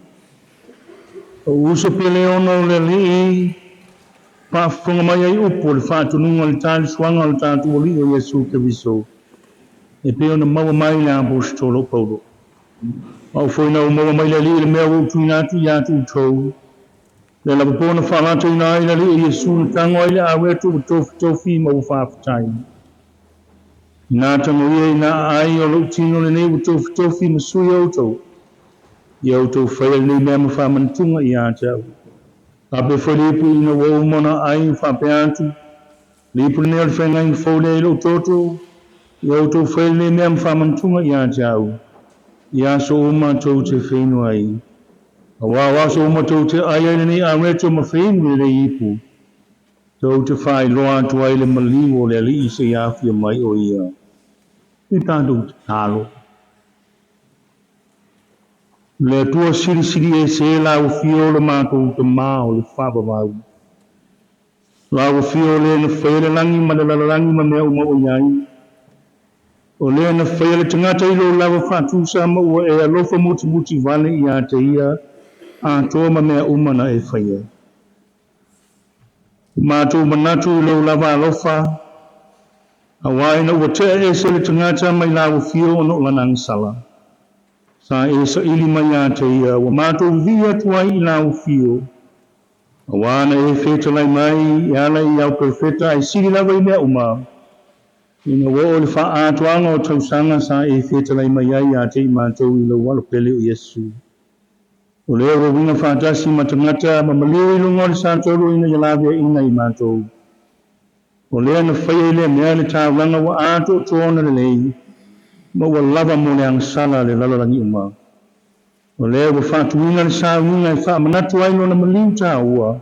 S1: O uso pele ona o le li'i. Paafonga mai ai upo le whātununga le tali suanga le tātu o li'i o Iesu Keriso. E pe ona maua mai le apostolo Paulo. Au foi na maua mai le li'i le mea o tuinatu i atu utou. Le la pona whalata ina ai le li'i Iesu le tango ai le awetu o tofi ma uwhaafatai. Nā tango ia ina ai o lo tino le nei o tofi ma sui autou. I autou whaia le mea ma whamantunga i atau. Ape whalipu ina wau mona ai whape atu. Lipu le nea le whainga i whaule i lo toto. I autou whaia le mea ma whamantunga i atau. I aso uma tau te whainu ai. A wawaso uma tau te ai ai le nei a reto ma whainu le ipu. Tau te whai loa atu ai le maliwo le li i se iafia mai o ia. I tātou te tālo. Le tua siri e se la o fio le mātou Tamā o le whapawau. La o fio le na whaile langi ma le lalalangi ma mea uma o iai. O le na whaile tangata ilo lawa whatusa ma ua e alofa muti vale i a te ia a toa ma mea uma na e whaia. Mātou Manatu ilo lava alofa. A waina ua tea e se le tangata mai la o fio o no lanang sala. Sa e sa ili mai a te ia, wa mātou via tuai i la o fio. A wana e whetalai mai, i ala i au perfeta, e siri lava i mea uma. Ina wa o le wha atuanga o tausanga sa e whetalai mai ai a te i mātou i lo walo pele o Yesu. O leo ro winga whatasi matangata, ma malio i lungo le sa toro ina yalavia ina i mātou. O lea na whaia i lea mea le tāwanga wa ato tōna le lei. Ma ua lava mo le angsala le lalalangi uma. O lea ua whātuina le Sauniga e whaamanatu ai lona maliu tā ua.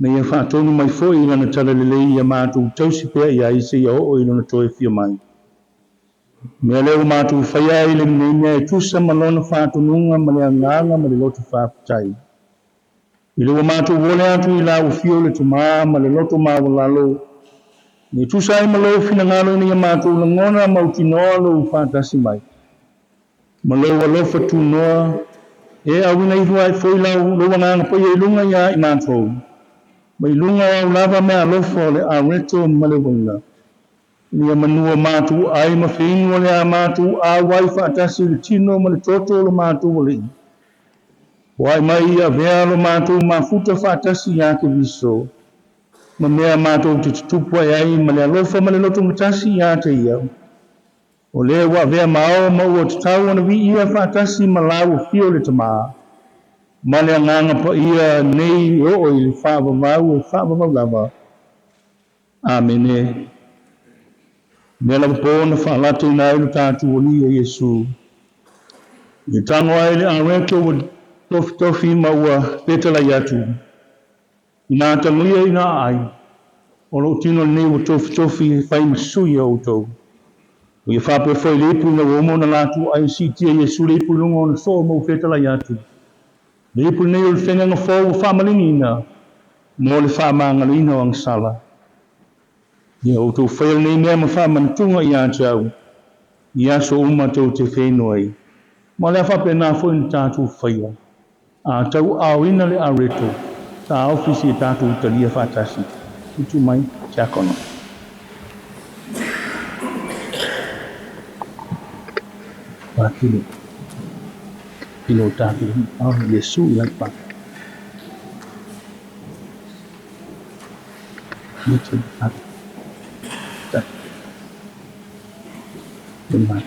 S1: Me ia whātonu mai fo i lana Talalelei ia mātou tausi pēr i aise i o i lona toe fia mai. Mea leo mātou whaia i le mea e tusa ma lona whātonunga ma le anganga ma le lotu whaapatai. I leo mātou wole atu i la ufio le Tamā ma le lotu Maualalo. Ni tusa ai malo fina ngalo ni mātou langona mautinoa lo whātasi mai. Malo alofa tu noa, e awina i hua e foi lau lo wanganga pa i lunga ia i mātou. Mai lunga au lava mea alofa le a reto ma le wanga. Ni a manua mātou ai ma whiinua le a mātou a wai whātasi le tino ma le toto lo mātou le. Wai mai a vea lo mātou ma futa whātasi ia ke viso. Ma mea mātou te tupu ai ma le alofa ma le loto matasi i a te ia. O le wa vea mao ma ua te tau ana vi ia whaatasi ma lau fio le Tamā. Ma le anganga pa ia nei o i le whaavavau lava. Amene. Mea lava pōna whaalate i nai le tātu o li o Iesu. I tango ai le areto wa tofi ma ua petala i atu. Ina tanguia ina ai. O lo tino nei wa tofi fai masui au tau. O ia whape foi le ipu na womo na latu ai si tia Iesu le ipu lungo na so mo fetala i atu. Le ipu nei o le whenga ngafo o whamalingi ina. Mo le whamangalina o ang sala. Ia o tau whail nei mea ma whamantunga i atau. I aso uma tau te whenoi. Ma le whape na foi na tātu whaia. A tau awina le areto. Ta ofisi e tātu utalia whatasi. Itu mai, tiakono. Pakilo. Pilo tātu. Oh, Yesu ilang pa. Yesu tātu. Tātu. Terima.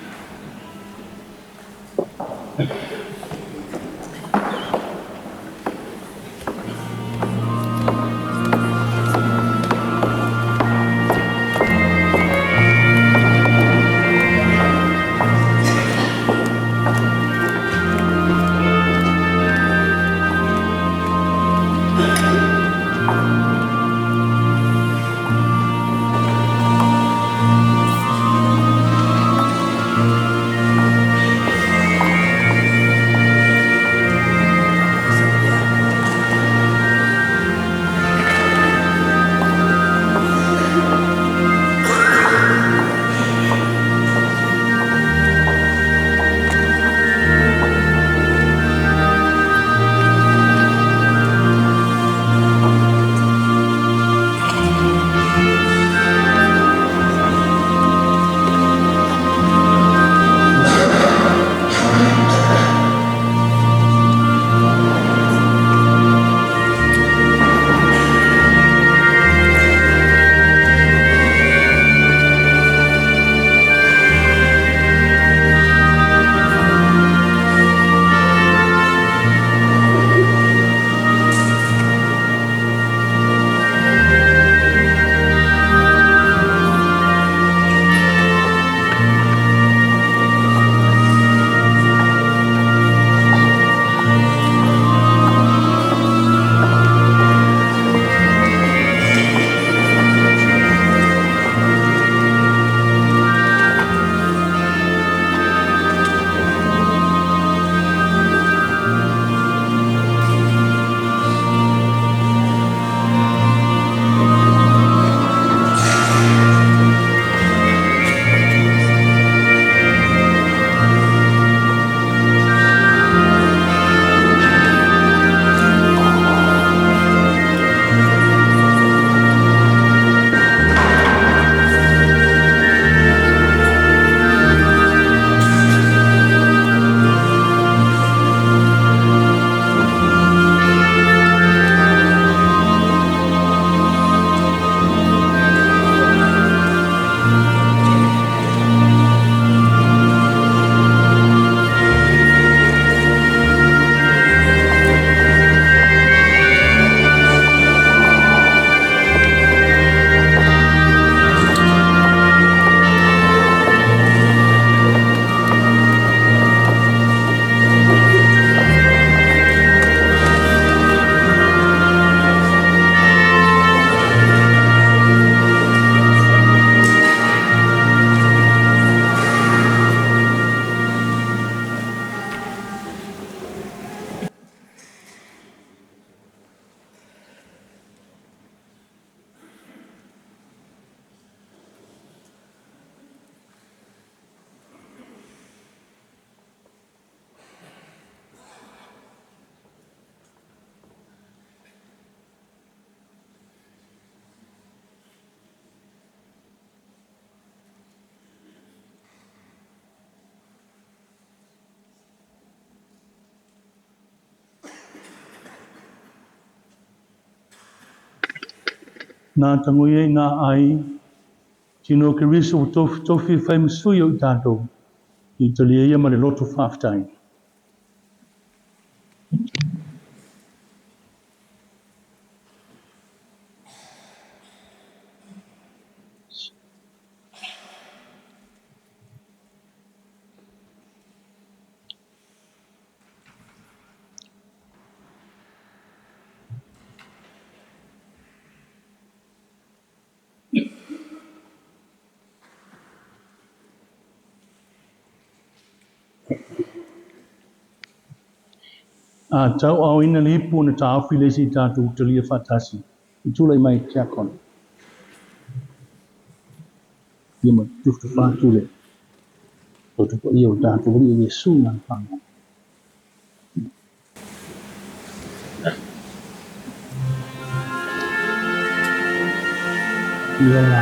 S1: Nā tangoia nā ai, tino Kerisiano tofi whaimasui o tātou, I TALIAINA ma le lotu whaftai. Tau au ina lipu na tau filesi tātou talia whatasi. I tūlai mai kia kona. Ia ma tuftu whātule. O tupo ia o tātou ria Yesu ngā whanga. Ia la.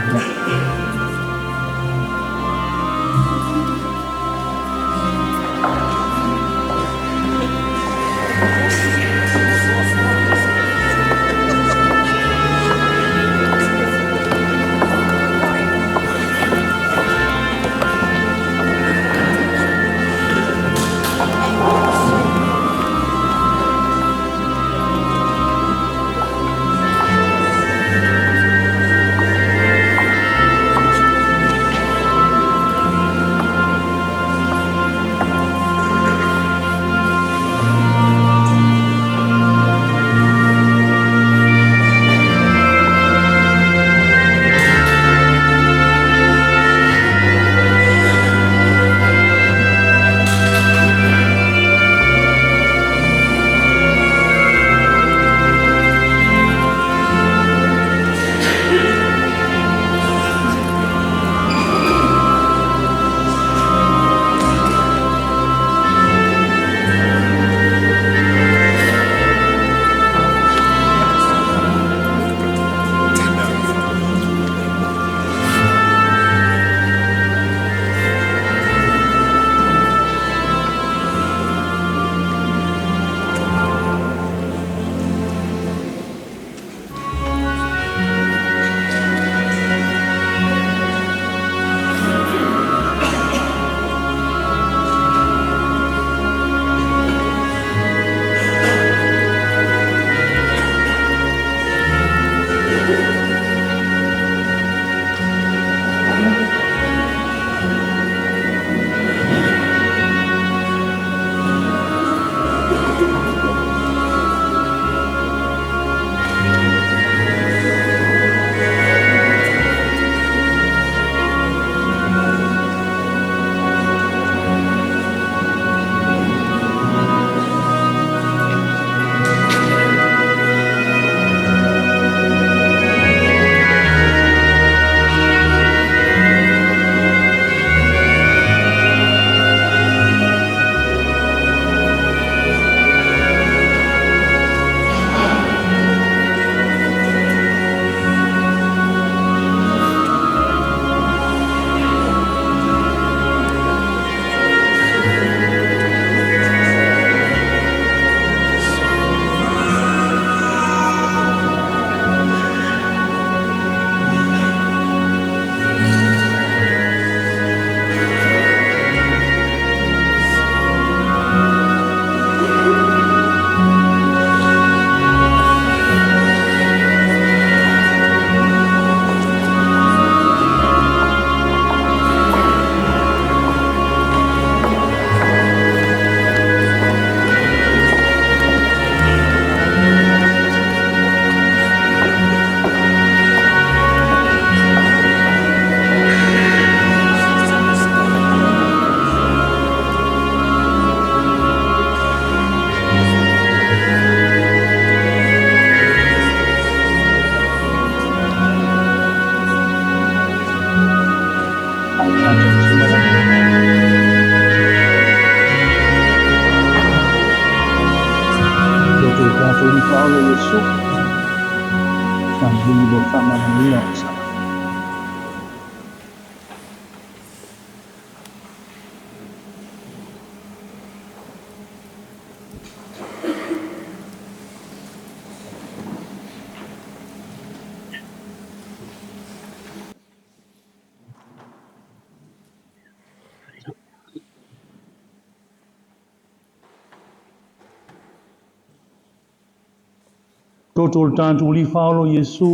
S1: Toto le tātou li whaolo Yesu,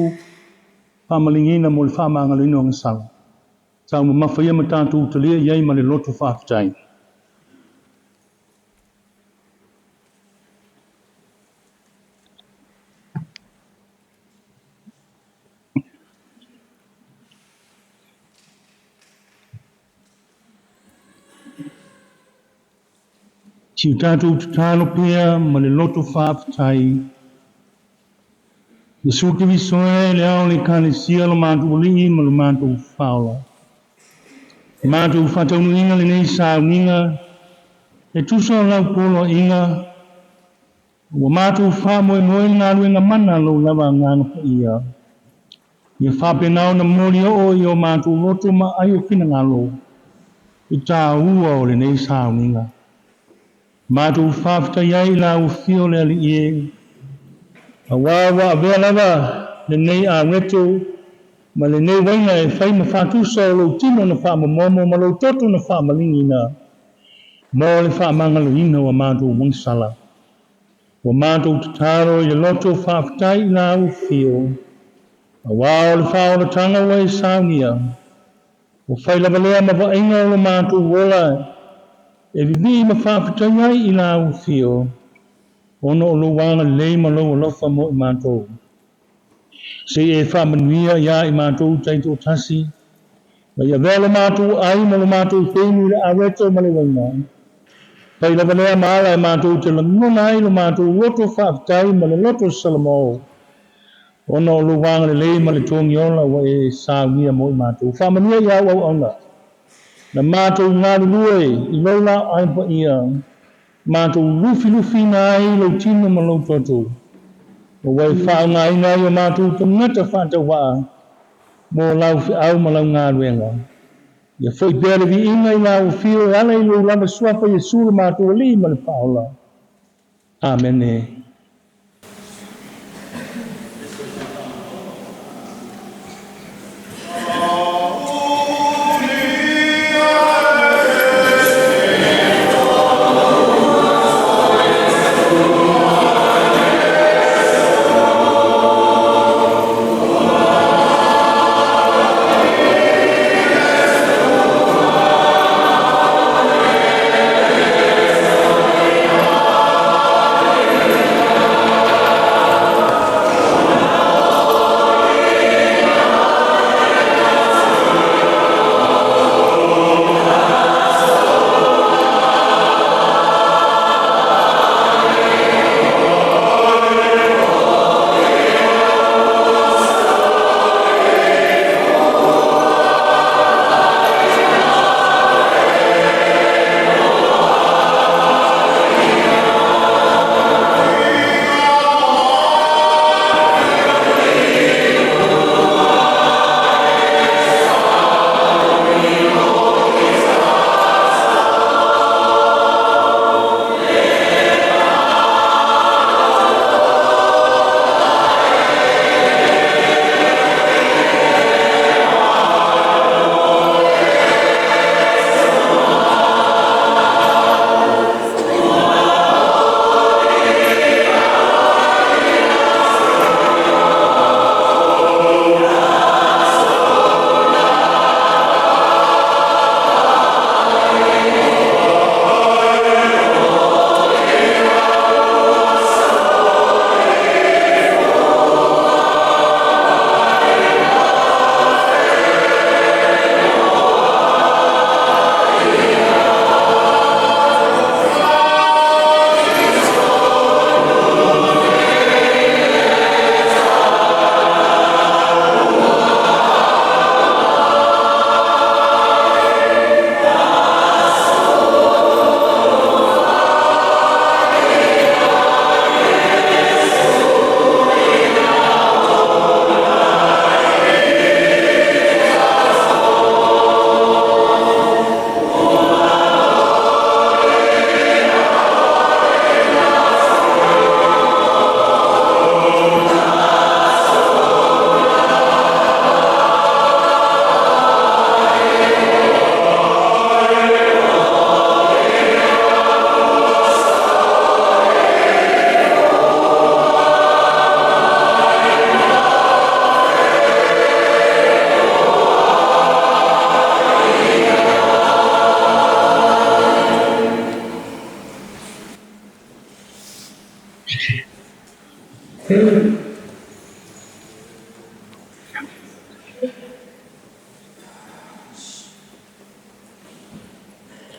S1: whamalingina mo le whamangalino ang sala. Tau mawhia ma tātou talia iai ma le lotu whaafitai. Tiu tātou tālo pia ma le lotu whaafitai. Yesu ki visoe le ao le Ekalesia lo mātou lingi ma lo mātou whaola. Mātou whataunu inga le nei Sauniga, e tuso lau polo inga, wa mātou whamoe moe ngā ruenga mana lo lava ngāna pa ia. Ia whapenao na mori o i o mātou loto ma ai o kina ngalo, i tā ua o le nei Sauniga. Mātou whafta iai la u fio le ali ie, a wawa a vea lava le nei a weto, ma le nei waina e whai ma whatusa o lo tino na whamamomo ma lo toto na whamalingina. Mo le whamangalo ina wa mātou wangsala. Wa mātou tataro i le loto whaftai la u fio. A wao le whaoratanga wa e Sauniga. Wa whai lava lea ma wa inga o le mātou wola. E vivi ma whaftai ai i la u fio. Ono o lo wanga lei ma lo alofa mo i mātou. Se e whamanuia ia i mātou taito tasi. Ma ia velo mātou ai ma lo mātou whenu le aweto ma le waina. Pai lava lea maala e mātou te langona ai lo mātou loto whaftai ma le loto salamo. Ono o lo wanga lei ma le tongi ola wa e Sauniga mo i mātou. Whamanuia ia au aunga. Na mātou ngāru lue i lola ai pa ia. Mātou lufi na ai lo tino ma lo toto. O wai whao ngā inga i o mātou te ngata whata waa. Mo lau fi au ma lau ngā ruenga. Ia fwoi pēra vi inga i lau fio e ala i lo lama suapa i sura mātou li ma le paola. Amen.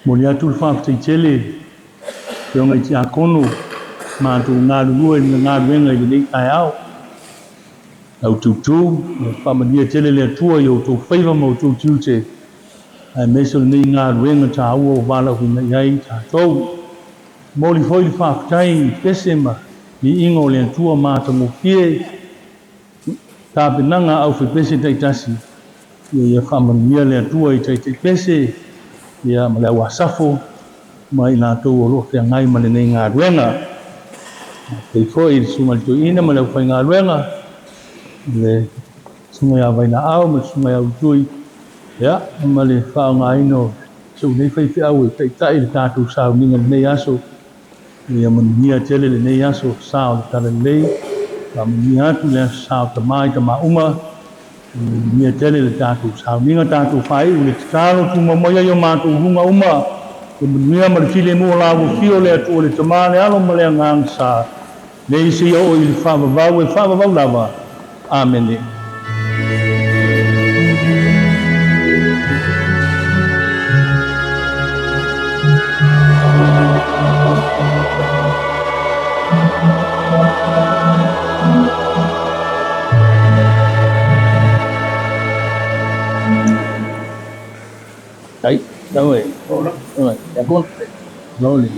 S1: Molia tu fa te chele yo ngai ti akono ma tu nga lu nga wenga ni Aoao AUTÜ fa mania chele le tua yo to favor mo tu tute ai meso ni nga wenga ta o bala hu na yai ta to moli foi fa tai pesema ni ingo le tua ma to mo fie ta benanga au fe pese tai tasi ya fa mania le tua i tai pese ya mala wasafo mai na to lo te ngai mane nei nga wenga te foi suma to ina mala fa nga wenga le suma ya vai na au ma suma ya utui ya male fa nga ino so nei fa fi au te tai ta tu Sauniga nei aso ya mania tele le nei aso sa Talalelei ma mania tu le sa Tamā uma mia tele le tatu Sauniga tatu fai le talo tu mo yo ma tu hunga uma ke mia ma file mo la wo fio le tu le Tamā le alo male ngang sa le si o il fa va lava amen Đấy, đâu rồi? Rồi, dạ con. Rồi.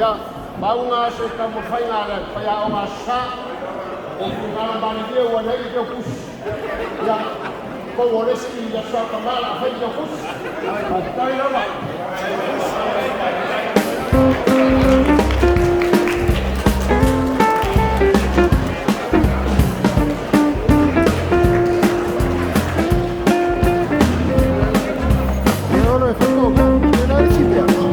S2: ia maunga se ka mo faina le pa ia o sa o ngala bani dia wa nei ke kus ya ko wole si ya sa ka mala fa ia kus tai la ba
S3: no, no,